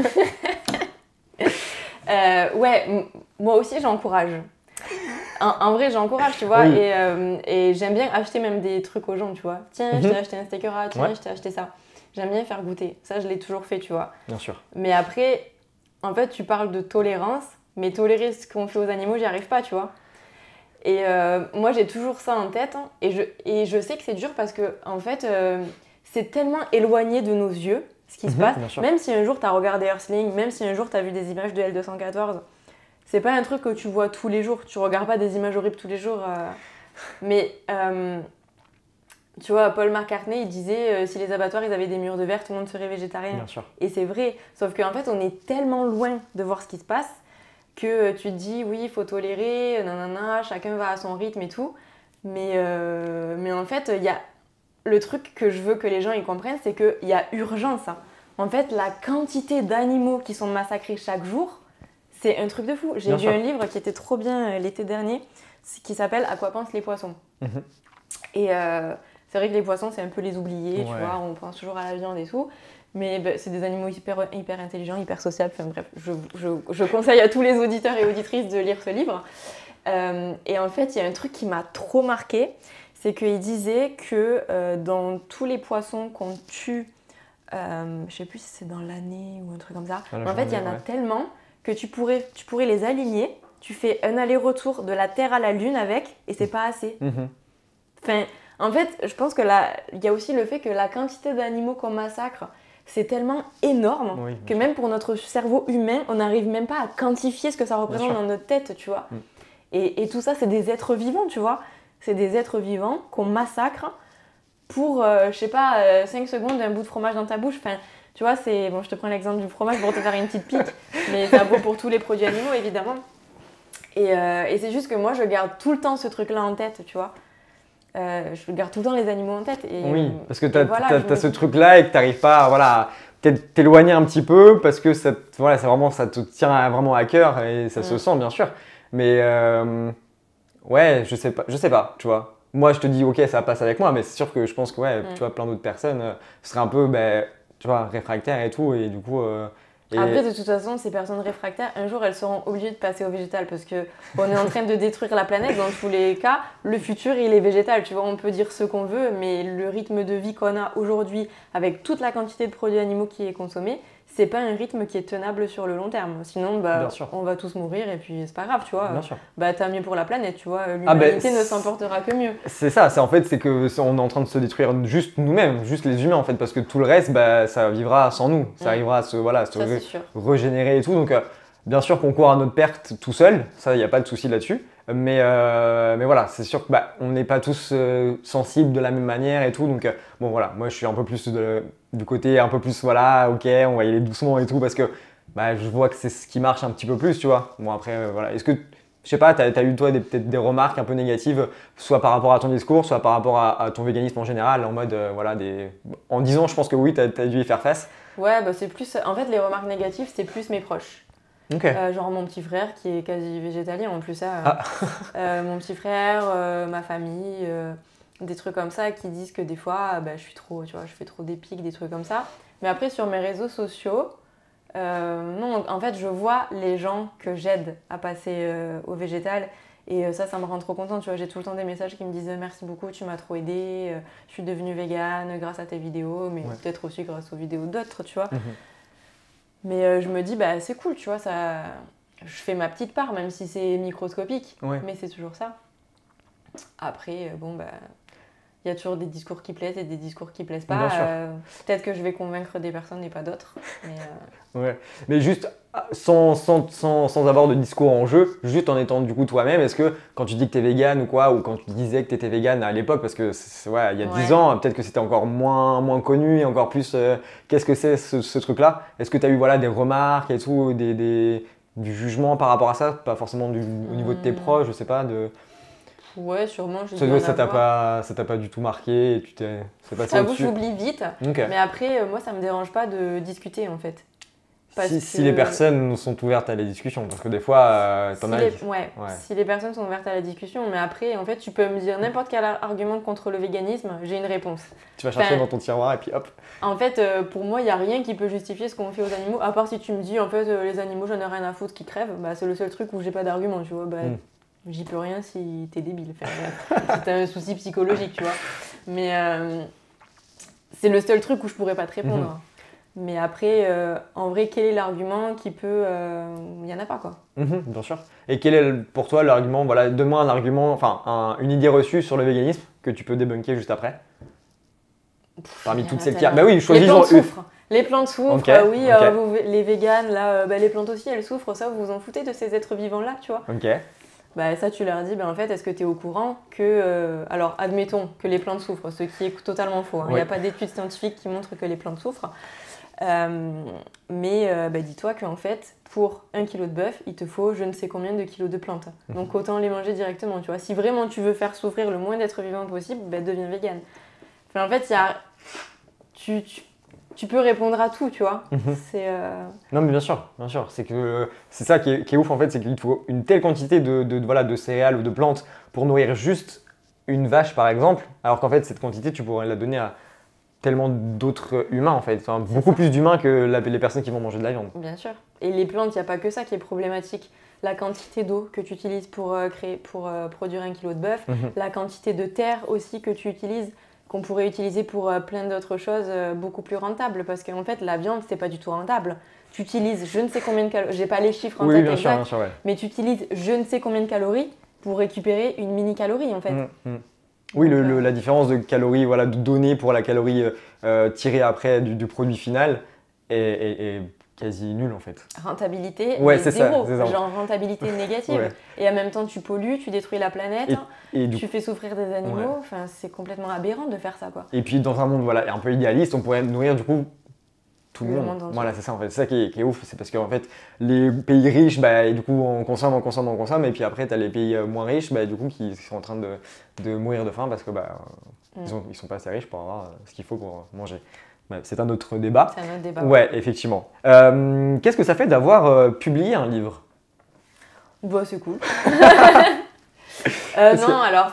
Ouais, moi aussi j'encourage. En vrai, j'encourage, tu vois, Oui. et j'aime bien acheter même des trucs aux gens, tu vois. Tiens, je t'ai acheté un steakera, tiens, Ouais. je t'ai acheté ça. J'aime bien faire goûter. Ça, je l'ai toujours fait, tu vois. Bien sûr. Mais après, en fait, tu parles de tolérance, mais tolérer ce qu'on fait aux animaux, j'y arrive pas, tu vois. Et moi, j'ai toujours ça en tête, hein, et je sais que c'est dur parce que, en fait, c'est tellement éloigné de nos yeux, ce qui se passe. Même si un jour, tu as regardé Earthling, même si un jour, tu as vu des images de L214, c'est pas un truc que tu vois tous les jours. Tu regardes pas des images horribles tous les jours. Mais tu vois, Paul McCartney, il disait si les abattoirs ils avaient des murs de verre, tout le monde serait végétarien. Bien sûr. Et c'est vrai. Sauf qu'en fait, on est tellement loin de voir ce qui se passe que tu te dis oui, il faut tolérer, nanana, chacun va à son rythme et tout. Mais en fait, il y a le truc que je veux que les gens y comprennent, c'est qu'il y a urgence. Hein. En fait, la quantité d'animaux qui sont massacrés chaque jour, c'est un truc de fou. J'ai lu un livre qui était trop bien l'été dernier, qui s'appelle « À quoi pensent les poissons ?» Et c'est vrai que les poissons, c'est un peu les oubliés, tu vois, on pense toujours à la viande et tout. Mais c'est des animaux hyper intelligents, hyper sociables. Enfin bref, je conseille à tous les auditeurs et auditrices de lire ce livre. Et en fait, il y a un truc qui m'a trop marqué, c'est qu'il disait que dans tous les poissons qu'on tue, je sais plus si c'est dans l'année ou un truc comme ça, en fait, il y en a tellement que tu pourrais les aligner, tu fais un aller-retour de la Terre à la Lune avec, et c'est pas assez. Enfin, en fait, je pense que il y a aussi le fait que la quantité d'animaux qu'on massacre, c'est tellement énorme que même pour notre cerveau humain, on n'arrive même pas à quantifier ce que ça représente dans notre tête, tu vois. Et tout ça, c'est des êtres vivants, tu vois. C'est des êtres vivants qu'on massacre pour, je sais pas, 5 secondes, un bout de fromage dans ta bouche. Enfin, tu vois, bon, je te prends l'exemple du fromage pour te faire une petite pique, mais ça vaut pour tous les produits animaux, évidemment. Et c'est juste que moi, je garde tout le temps ce truc-là en tête, tu vois. Je garde tout le temps les animaux en tête. Oui, parce que tu as ce truc-là et que tu n'arrives pas à t'éloigner un petit peu parce que ça te tient vraiment à cœur et ça se sent, bien sûr. Mais ouais, je sais pas, tu vois. Moi, je te dis, ok, ça passe avec moi, mais c'est sûr que je pense que tu vois, plein d'autres personnes seraient un peu, tu vois, réfractaires et tout, et du coup. Après, de toute façon, ces personnes réfractaires, un jour, elles seront obligées de passer au végétal parce qu'on est en train de détruire la planète. Dans tous les cas, le futur, il est végétal. Tu vois, on peut dire ce qu'on veut, mais le rythme de vie qu'on a aujourd'hui, avec toute la quantité de produits animaux qui est consommée, c'est pas un rythme qui est tenable sur le long terme. Sinon, on va tous mourir et puis c'est pas grave, tu vois. Tant mieux pour la planète, tu vois. L'humanité ne s'en portera que mieux. C'est ça, c'est que on est en train de se détruire juste nous-mêmes, juste les humains en fait, parce que tout le reste, ça vivra sans nous. Ça arrivera à se régénérer et tout. Donc, bien sûr qu'on court à notre perte tout seul, ça, il n'y a pas de souci là-dessus. Mais voilà, c'est sûr qu'on n'est pas tous sensibles de la même manière et tout. Donc, bon, voilà, moi, je suis un peu plus du côté un peu plus, voilà, ok, on va y aller doucement et tout parce que je vois que c'est ce qui marche un petit peu plus, tu vois. Bon, après, voilà. Est-ce que, je sais pas, t'as eu, toi, peut-être des remarques un peu négatives, soit par rapport à ton discours, soit par rapport à ton véganisme en général, en mode, en disant, je pense que oui, t'as dû y faire face. Ouais, c'est plus. En fait, les remarques négatives, c'est plus mes proches. Genre mon petit frère qui est quasi végétalien en plus, mon petit frère, ma famille, des trucs comme ça qui disent que des fois je suis trop, tu vois, je fais trop d'épiques, des trucs comme ça. Mais après sur mes réseaux sociaux, non, en fait je vois les gens que j'aide à passer au végétal Et ça me rend trop contente, tu vois. J'ai tout le temps des messages qui me disent merci beaucoup, tu m'as trop aidée, je suis devenue végane grâce à tes vidéos, mais peut-être aussi grâce aux vidéos d'autres, tu vois. Mais je me dis, bah c'est cool, tu vois, ça... je fais ma petite part, même si c'est microscopique, mais c'est toujours ça. Après, bon, bah... il y a toujours des discours qui plaisent et des discours qui plaisent pas. Peut-être que je vais convaincre des personnes et pas d'autres. Mais juste sans avoir de discours en jeu, juste en étant du coup toi-même, est-ce que quand tu dis que tu es végane ou quoi, ou quand tu disais que tu étais végane à l'époque, parce que il y a 10 ans, peut-être que c'était encore moins connu et encore plus qu'est-ce que c'est ce truc-là? Est-ce que tu as eu des remarques et tout, du jugement par rapport à ça? Pas forcément au niveau de tes proches, je sais pas. Ouais, sûrement. Ça t'a pas du tout marqué et tu t'es... J'avoue, j'oublie vite. Mais après, moi, ça me dérange pas de discuter en fait. Si les personnes sont ouvertes à la discussion, parce que des fois, si les personnes sont ouvertes à la discussion, mais après, en fait, tu peux me dire n'importe quel argument contre le véganisme, j'ai une réponse. Tu vas chercher dans ton tiroir et puis hop. En fait, pour moi, il n'y a rien qui peut justifier ce qu'on fait aux animaux, à part si tu me dis, en fait, les animaux, j'en ai rien à foutre, qu'ils crèvent, bah, c'est le seul truc où j'ai pas d'argument, tu vois. Bah, j'y peux rien si t'es débile, si t'as un souci psychologique, tu vois. Mais c'est le seul truc où je pourrais pas te répondre. Mais après, en vrai, quel est l'argument qui peut... Il n'y en a pas, quoi. Bien sûr. Et quel est pour toi l'argument, donne-moi un argument, une idée reçue sur le véganisme que tu peux débunker juste après. Parmi toutes celles qui... Bah oui, choisissons une. Les plantes souffrent, les véganes, là, les plantes aussi, elles souffrent, ça, vous vous en foutez de ces êtres vivants-là, tu vois. Bah, ça, tu leur dis, en fait, est-ce que tu es au courant que... alors, admettons que les plantes souffrent, ce qui est totalement faux. Il n'y a pas d'études scientifiques qui montrent que les plantes souffrent. Mais dis-toi qu'en fait, pour 1 kg de bœuf, il te faut je ne sais combien de kilos de plantes. Donc, autant les manger directement, tu vois. Si vraiment tu veux faire souffrir le moins d'êtres vivants possible, deviens végane. Enfin, en fait, tu peux répondre à tout, tu vois. Non, mais bien sûr. C'est ça qui est ouf, en fait, c'est qu'il te faut une telle quantité de céréales ou de plantes pour nourrir juste une vache, par exemple, alors qu'en fait, cette quantité, tu pourrais la donner à tellement d'autres humains, en fait. Beaucoup plus d'humains que les personnes qui vont manger de la viande. Bien sûr. Et les plantes, il n'y a pas que ça qui est problématique. La quantité d'eau que tu utilises pour produire 1 kg de bœuf, la quantité de terre aussi que tu utilises, qu'on pourrait utiliser pour plein d'autres choses beaucoup plus rentables. Parce qu'en fait, la viande, c'est pas du tout rentable. Tu utilises je ne sais combien de calories, j'ai pas les chiffres en tête exacts, mais tu utilises je ne sais combien de calories pour récupérer une mini-calorie, en fait. Oui, la différence de calories de données pour la calorie tirée après du produit final est quasi nulle, en fait. Rentabilité, c'est zéro. Ça. Genre rentabilité négative. Et en même temps, tu pollues, tu détruis la planète, tu fais souffrir des animaux. Enfin, c'est complètement aberrant de faire ça, quoi. Et puis, dans un monde un peu idéaliste, on pourrait nourrir du coup tout le monde. Voilà, c'est ça, en fait. C'est ça qui est ouf. C'est parce qu'en fait, les pays riches, du coup, on consomme. Et puis après, tu as les pays moins riches, du coup, qui sont en train de mourir de faim parce que ils sont pas assez riches pour avoir ce qu'il faut pour manger. C'est un autre débat. C'est un autre débat. Ouais, effectivement. Qu'est-ce que ça fait d'avoir publié un livre? C'est cool. Alors,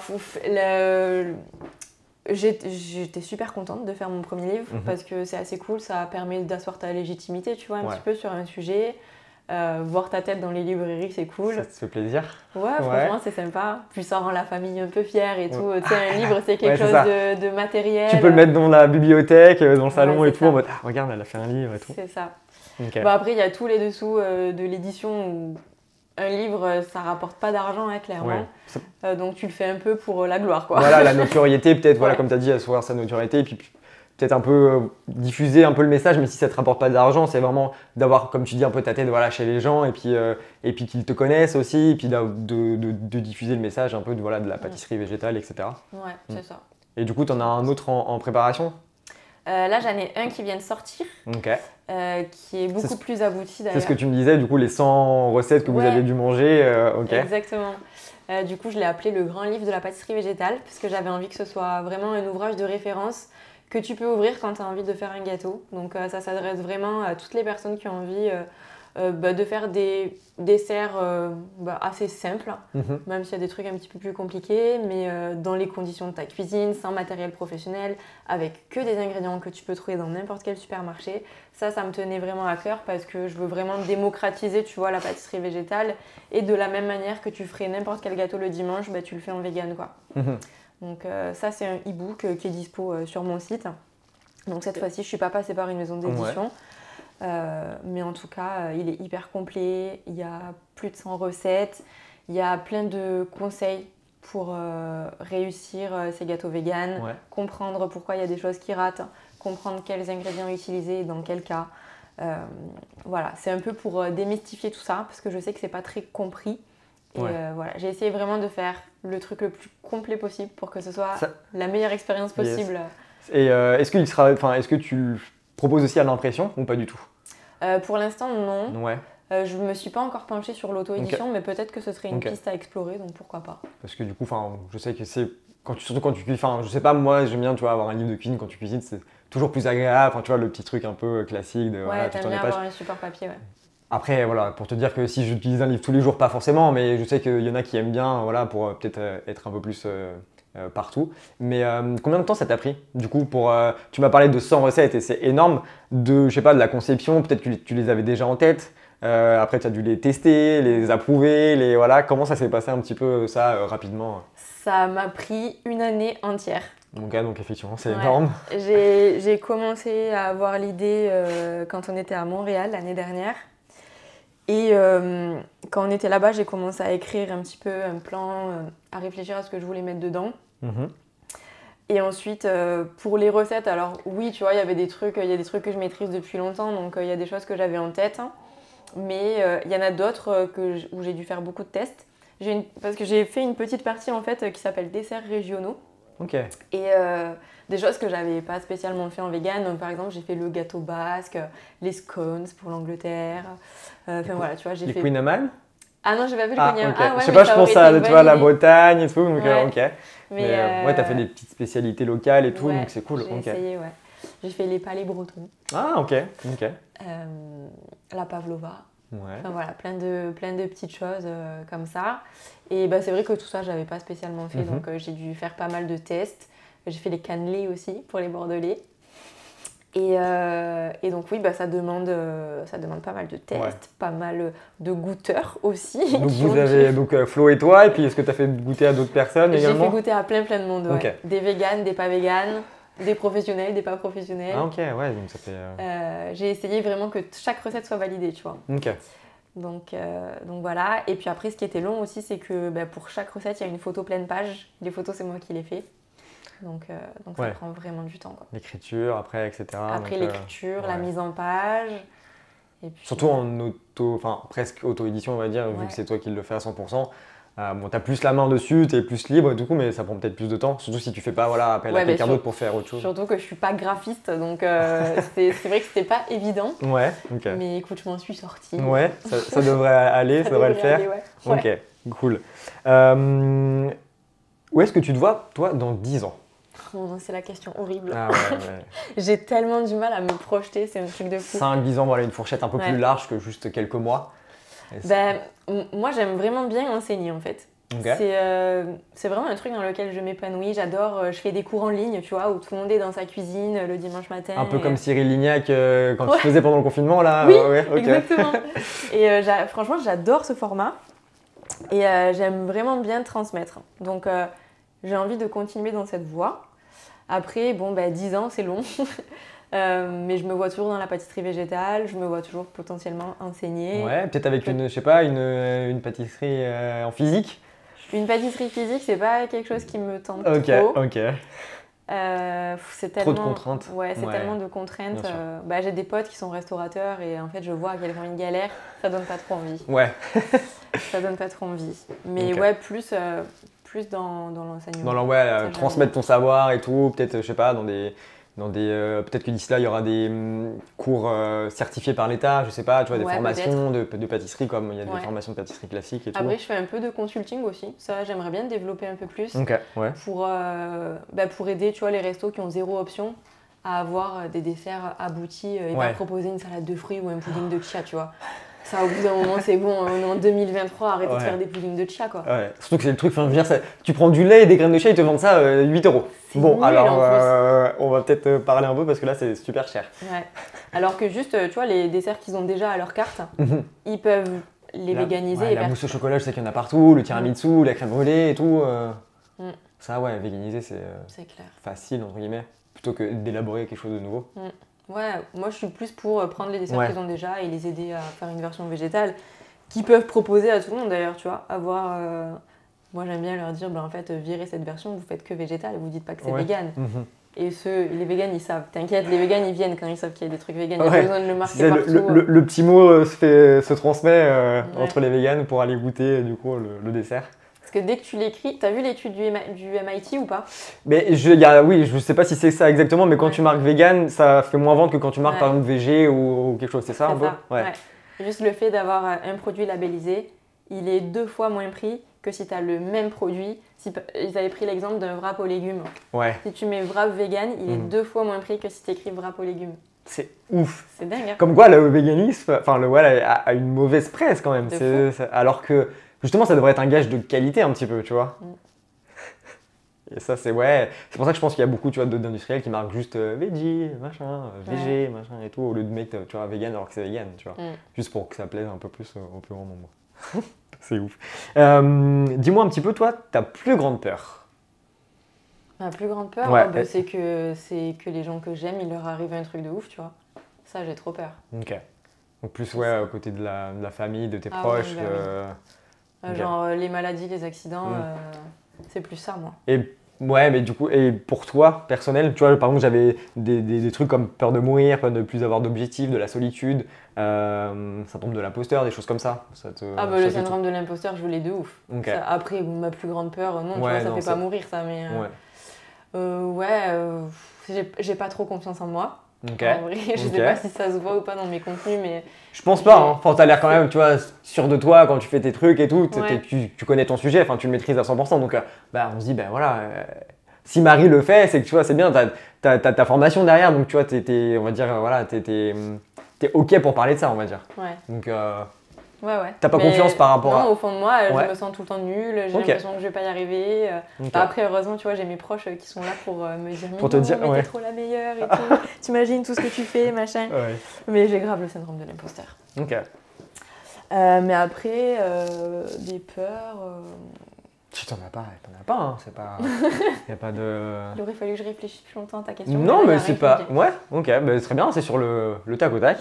j'étais super contente de faire mon premier livre parce que c'est assez cool, ça permet d'asseoir ta légitimité, tu vois, un petit peu sur un sujet. Voir ta tête dans les librairies, c'est cool. Ça te fait plaisir? Ouais, franchement, c'est sympa. Puis ça rend la famille un peu fière et tout. Tu sais, un livre, c'est quelque chose de matériel. Tu peux le mettre dans la bibliothèque, dans le salon et tout. En mode, regarde, elle a fait un livre et tout. C'est ça. Après, il y a tous les dessous de l'édition où un livre, ça rapporte pas d'argent, clairement. Donc, tu le fais un peu pour la gloire, quoi. Voilà, la notoriété, peut-être, comme tu as dit, asseoir sa notoriété. Et puis, peut-être un peu diffuser un peu le message, mais si ça ne te rapporte pas d'argent, c'est vraiment d'avoir, comme tu dis, un peu ta tête chez les gens et puis qu'ils te connaissent aussi, et puis de diffuser le message un peu de la pâtisserie végétale, etc. Ouais, c'est ça. Et du coup, tu en as un autre en préparation? Là, j'en ai un qui vient de sortir, qui est beaucoup plus abouti d'ailleurs. C'est ce que tu me disais, du coup, les 100 recettes que vous aviez dû manger. Exactement. Du coup, je l'ai appelé le grand livre de la pâtisserie végétale, parce que j'avais envie que ce soit vraiment un ouvrage de référence que tu peux ouvrir quand tu as envie de faire un gâteau. Donc ça s'adresse vraiment à toutes les personnes qui ont envie de faire des desserts assez simples, Mhm. même s'il y a des trucs un petit peu plus compliqués, mais dans les conditions de ta cuisine, sans matériel professionnel, avec que des ingrédients que tu peux trouver dans n'importe quel supermarché. Ça me tenait vraiment à cœur parce que je veux vraiment démocratiser, tu vois, la pâtisserie végétale. Et de la même manière que tu ferais n'importe quel gâteau le dimanche, tu le fais en vegan, quoi. Mhm. Donc ça, c'est un e-book qui est dispo sur mon site. Donc cette fois-ci, je ne suis pas passée par une maison d'édition. Mais en tout cas, il est hyper complet. Il y a plus de 100 recettes. Il y a plein de conseils pour réussir ces gâteaux véganes, Ouais. comprendre pourquoi il y a des choses qui ratent, comprendre quels ingrédients utiliser et dans quel cas. Voilà, c'est un peu pour démystifier tout ça, parce que je sais que c'est pas très compris. Et Ouais. voilà, j'ai essayé vraiment de faire le truc le plus complet possible pour que ce soit Ça- la meilleure expérience possible. Et est-ce que tu le proposes aussi à l'impression ou pas du tout? Pour l'instant, non. Ouais. Je me suis pas encore penchée sur l'auto-édition, mais peut-être que ce serait une Ok. piste à explorer, donc pourquoi pas. Parce que du coup, je sais que c'est surtout quand tu cuisines. Enfin, je sais pas, moi j'aime bien, tu vois, avoir un livre de cuisine quand tu cuisines, c'est toujours plus agréable. Enfin, tu vois, le petit truc un peu classique de voilà, Ouais, tu t'aimes tournes les bien pages. avoir un support papier, ouais. Après, voilà, pour te dire que si j'utilise un livre tous les jours, pas forcément, mais je sais qu'il y en a qui aiment bien, voilà, pour peut-être être un peu plus partout. Mais combien de temps ça t'a pris? Du coup, tu m'as parlé de 100 recettes et c'est énorme. Je sais pas, de la conception, peut-être que tu les avais déjà en tête. Après, tu as dû les tester, les approuver, voilà. Comment ça s'est passé un petit peu ça rapidement? Ça m'a pris une année entière. Donc effectivement, c'est Ouais. énorme. J'ai commencé à avoir l'idée quand on était à Montréal l'année dernière. Et quand on était là-bas, j'ai commencé à écrire un petit peu un plan, à réfléchir à ce que je voulais mettre dedans. Mhm. Et ensuite, pour les recettes, alors oui, tu vois, il y a des trucs que je maîtrise depuis longtemps, donc il y a des choses que j'avais en tête. Hein. Mais il y en a d'autres où j'ai dû faire beaucoup de tests. Parce que j'ai fait une petite partie en fait qui s'appelle desserts régionaux. Ok. Et des choses que j'avais pas spécialement fait en vegan. Donc, par exemple, j'ai fait le gâteau basque, les scones pour l'Angleterre. Enfin voilà, tu vois, j'ai Les fait. Queen Amman? Ah non, j'ai pas fait le Ah, Queen Amman. ok. Ah ouais, Je sais mais pas, ça je aurait pense été à une tu bonne vois, la idée. Bretagne et tout, donc Ouais. ok. Mais Mais ouais, t'as fait des petites spécialités locales et tout, ouais, donc c'est cool. J'ai Ok. essayé, ouais. J'ai fait les palais bretons, Ah, ok. la pavlova. Ouais. Enfin voilà, plein de petites choses comme ça. Et c'est vrai que tout ça, j'avais pas spécialement fait, Mhm. donc j'ai dû faire pas mal de tests. J'ai fait les cannelés aussi pour les bordelais. Et donc oui, ça demande pas mal de tests, Ouais. pas mal de goûteurs aussi. Donc qui vous ont avez dû- Flo et toi, et puis est-ce que tu as fait goûter à d'autres personnes J'ai également? fait goûter à plein de monde, ouais. Ok. Des véganes, des pas véganes, des professionnels, des pas professionnels. Ah ok, ouais, donc ça fait... J'ai essayé vraiment que chaque recette soit validée, tu vois. Ok. Donc voilà. Et puis après, ce qui était long aussi, c'est que pour chaque recette, il y a une photo pleine page. Les photos, c'est moi qui les fais. Donc ça Ouais. prend vraiment du temps, quoi. L'écriture, après, etc. Après donc, l'écriture, la ouais. mise en page. Et puis, Surtout en presque auto-édition, on va dire, vu Ouais. que c'est toi qui le fais à 100%. Bon, t'as plus la main dessus, t'es plus libre du coup, mais ça prend peut-être plus de temps. Surtout si tu fais pas appel à quelqu'un d'autre pour faire autre chose. Surtout que je suis pas graphiste, donc c'est vrai que c'était pas évident. Ouais, ok. Mais écoute, je m'en suis sortie. Ouais, ça devrait aller, ça devrait le faire. aller, ouais. Ok, cool. Où est-ce que tu te vois, toi, dans 10 ans? Oh non, c'est la question horrible. Ah ouais, ouais. J'ai tellement du mal à me projeter, c'est un truc de fou. 5-10 ans, voilà, une fourchette un peu plus large que juste quelques mois. Moi, j'aime vraiment bien enseigner en fait. Ok. C'est vraiment un truc dans lequel je m'épanouis. J'adore, je fais des cours en ligne, tu vois, où tout le monde est dans sa cuisine le dimanche matin. Un peu comme Cyril Lignac quand tu faisais pendant le confinement, là. Oui, ouais, ok. exactement. Et franchement, j'adore ce format. Et j'aime vraiment bien transmettre. Donc, j'ai envie de continuer dans cette voie. Après, 10 ans, c'est long. Mais je me vois toujours dans la pâtisserie végétale. Je me vois toujours potentiellement enseigner. Ouais, peut-être avec une pâtisserie en physique. Une pâtisserie physique, c'est pas quelque chose qui me tente Ok, trop. ok. C'est Trop tellement, de contraintes. Ouais, c'est Ouais. tellement de contraintes. Bien sûr. J'ai des potes qui sont restaurateurs et en fait, je vois à quel point ils galèrent. Ça donne pas trop envie. Ouais. Ça donne pas trop envie. Mais Ok. ouais, plus dans l'enseignement. Ça, transmettre ton savoir et tout, peut-être, je sais pas, peut-être que d'ici là, il y aura des cours certifiés par l'État, je sais pas, tu vois, des Ouais, formations de pâtisserie, comme il y a des Ouais. formations de pâtisserie classique et tout. Après, je fais un peu de consulting aussi. Ça, j'aimerais bien développer un peu plus Ok, ouais. pour aider, tu vois, les restos qui ont zéro option à avoir des desserts aboutis et Ouais. pas proposer une salade de fruits ou un pudding de chia, tu vois. Ça, au bout d'un moment, c'est bon, on est en 2023, arrêtez de Ouais. faire des puddings de chia, quoi. Ouais. Surtout que c'est le truc, enfin, je veux dire, tu prends du lait et des graines de chia, ils te vendent ça 8 euros. C'est Bon, nul, alors, en plus. on va peut-être parler un peu parce que là, c'est super cher. Ouais. Alors que juste, tu vois, les desserts qu'ils ont déjà à leur carte, ils peuvent les véganiser Ouais, et la faire. mousse au chocolat, je sais qu'il y en a partout, le tiramisu, la crème brûlée et tout. Mm. Ça, ouais, véganiser, c'est C'est clair. facile, entre guillemets, plutôt que d'élaborer quelque chose de nouveau. Ouais, moi je suis plus pour prendre les desserts Ouais. qu'ils ont déjà et les aider à faire une version végétale qu'ils peuvent proposer à tout le monde d'ailleurs, tu vois. Moi j'aime bien leur dire, en fait, virez cette version, vous faites que végétal, vous dites pas que c'est Ouais. vegan. Mhm. Et les véganes ils savent. T'inquiète, les véganes ils viennent quand ils savent qu'il y a des trucs véganes. Il n'y a Ouais. pas besoin de le marquer C'est partout. le petit mot se transmet Ouais. entre les véganes pour aller goûter du coup le dessert. Parce que dès que tu l'écris, t'as vu l'étude du MIT ou pas? Mais oui, je sais pas si c'est ça exactement, mais quand Ouais. tu marques vegan, ça fait moins vendre que quand tu marques Ouais. par exemple végé ou quelque chose, c'est ça un peu? Ouais. Juste le fait d'avoir un produit labellisé, il est 2 fois moins prix que si tu as le même produit. Ils avaient pris l'exemple d'un wrap aux légumes. Ouais, Si tu mets wrap vegan, il est Mhm. 2 fois moins prix que si tu écris wrap aux légumes. c'est ouf. C'est dingue, hein? Comme quoi le véganisme, enfin a une mauvaise presse quand même. De Alors que justement ça devrait être un gage de qualité un petit peu, tu vois. Mm. Et ça c'est ouais, c'est pour ça que je pense qu'il y a beaucoup tu vois d'industriels qui marquent juste veggie, machin, végé, machin et tout au lieu de mettre tu vois vegan alors que c'est vegan, tu vois. Juste pour que ça plaise un peu plus au plus grand nombre. C'est ouf. Dis-moi un petit peu toi, ta plus grande peur. Ma plus grande peur, Ouais. c'est que les gens que j'aime, il leur arrive un truc de ouf, tu vois. Ça, j'ai trop peur. Ok. Donc plus ouais, aux côtés de la famille, de tes Ah proches. ouais, bah Ok. Genre les maladies, les accidents, c'est plus ça, moi. Et ouais, mais du coup, et pour toi, personnel, tu vois, par exemple, j'avais des trucs comme peur de mourir, peur de ne plus avoir d'objectifs, de la solitude, syndrome de l'imposteur, des choses comme ça. Le syndrome de l'imposteur, je l'ai de ouf. Ok. Ça, après, ma plus grande peur, non, tu Ouais, vois, ça non, fait c'est- pas mourir, ça, mais... j'ai pas trop confiance en moi. Ok. En vrai, je Ok. sais pas si ça se voit ou pas dans mes contenus, mais Je pense pas, hein. Enfin, t'as l'air quand même, tu vois, sûr de toi quand tu fais tes trucs et tout. Ouais. Tu connais ton sujet, enfin, tu le maîtrises à 100%. Donc, on se dit, ben voilà, si Marie le fait, c'est que tu vois, c'est bien, t'as ta formation derrière. Donc, tu vois, on va dire, voilà, t'es OK pour parler de ça, on va dire. ouais. Donc, Ouais. T'as pas Mais confiance par rapport non, à- au fond de moi, Ouais. je me sens tout le temps nulle, j'ai Ok. l'impression que je vais pas y arriver. ok. Après, heureusement, tu vois, j'ai mes proches qui sont là pour me dire Pour te dire, mais ouais. t'es trop la meilleure et tout. T'imagines tout ce que tu fais, machin. Ouais. Mais j'ai grave le syndrome de l'imposteur. Ok. Mais après, des peurs... Tu t'en as pas, hein. C'est pas. Y a pas de. Il aurait fallu que je réfléchisse plus longtemps à ta question. Non, là, mais y a c'est rien qui pas. me vient. Ouais, ok, bah, très bien, c'est sur le tac au tac.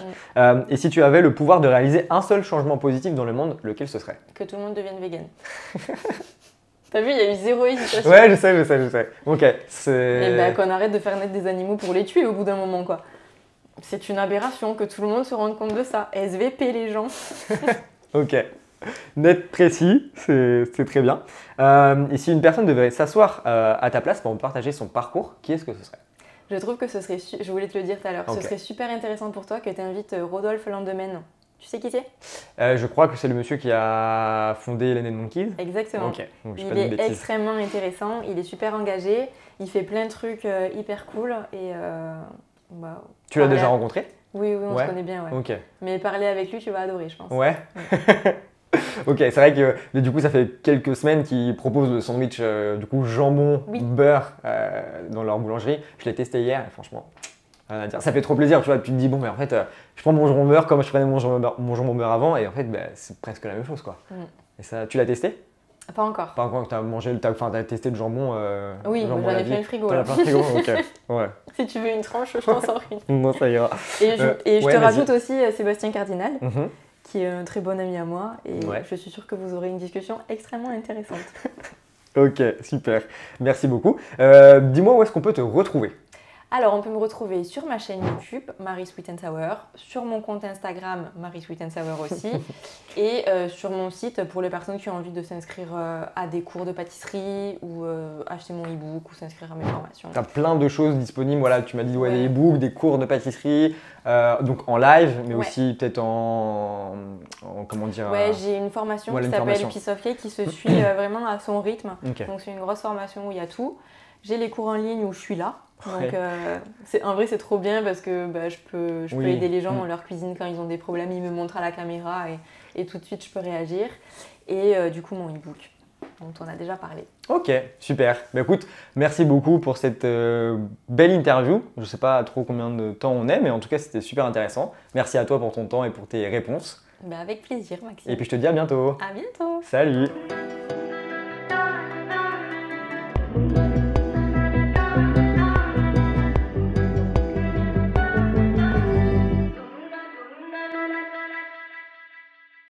Et si tu avais le pouvoir de réaliser un seul changement positif dans le monde, lequel ce serait? Que tout le monde devienne vegan. T'as vu, il y a eu zéro hésitation. Ouais, je sais. Ok, c'est. Et qu'on arrête de faire naître des animaux pour les tuer au bout d'un moment, quoi. C'est une aberration que tout le monde se rende compte de ça. SVP, les gens. Ok. Net, précis, c'est très bien. Et si une personne devait s'asseoir à ta place pour partager son parcours, qui est-ce que ce serait? Je trouve que ce serait, je voulais te le dire tout à l'heure, Ok. ce serait super intéressant pour toi que tu invites Rodolphe Landemen. Tu sais qui c'est? Je crois que c'est le monsieur qui a fondé Hélène and Monkeys. Exactement. Ok, donc je dis Il pas de est bêtises. extrêmement intéressant, il est super engagé, il fait plein de trucs hyper cool et Tu l'as parler déjà à- rencontré? Oui, on Ouais. se connaît bien, ouais. Ok. Mais parler avec lui, tu vas adorer, je pense. Ouais. Ok, c'est vrai que mais du coup ça fait quelques semaines qu'ils proposent le sandwich du coup jambon Oui. beurre dans leur boulangerie. Je l'ai testé hier et franchement rien à dire. Ça fait trop plaisir, tu vois. Tu te dis bon mais en fait je prends mon jambon beurre comme je prenais mon jambon beurre avant et en fait c'est presque la même chose quoi. Et ça, tu l'as testé? Pas encore. Pas encore que t'as testé le jambon. Oui, le jambon j'en ai la plein vie. le frigo. T'en là. as plein le frigo, ok. Ouais. Si tu veux une tranche, je t'en sors une. Bon ça ira. Et je ouais, te vas-y. rajoute aussi Sébastien Cardinal, Mhm. qui est un très bon ami à moi. Et Ouais. je suis sûre que vous aurez une discussion extrêmement intéressante. Ok, super. Merci beaucoup. Dis-moi où est-ce qu'on peut te retrouver? Alors, on peut me retrouver sur ma chaîne YouTube, Marie Sweet and Sour, sur mon compte Instagram, Marie Sweet and Sour aussi, et sur mon site pour les personnes qui ont envie de s'inscrire à des cours de pâtisserie ou acheter mon e-book ou s'inscrire à mes formations. Tu as plein de choses disponibles. Voilà, tu m'as dit Ouais. des e-books, des cours de pâtisserie, donc en live, mais Ouais. aussi peut-être comment dire. Ouais, j'ai une formation voilà, qui une s'appelle formation. Piece of Cake qui se suit vraiment à son rythme. Ok. Donc, c'est une grosse formation où il y a tout. j'ai les cours en ligne où je suis là. Ouais. Donc, en vrai, c'est trop bien parce que je peux Oui. aider les gens dans leur cuisine quand ils ont des problèmes. Ils me montrent à la caméra et tout de suite, je peux réagir. Et du coup, mon e-book, dont on a déjà parlé. Ok, super. Bah, écoute, merci beaucoup pour cette belle interview. Je ne sais pas trop combien de temps on est, mais en tout cas, c'était super intéressant. Merci à toi pour ton temps et pour tes réponses. Avec plaisir, Maxime. Et puis, je te dis à bientôt. À bientôt. Salut!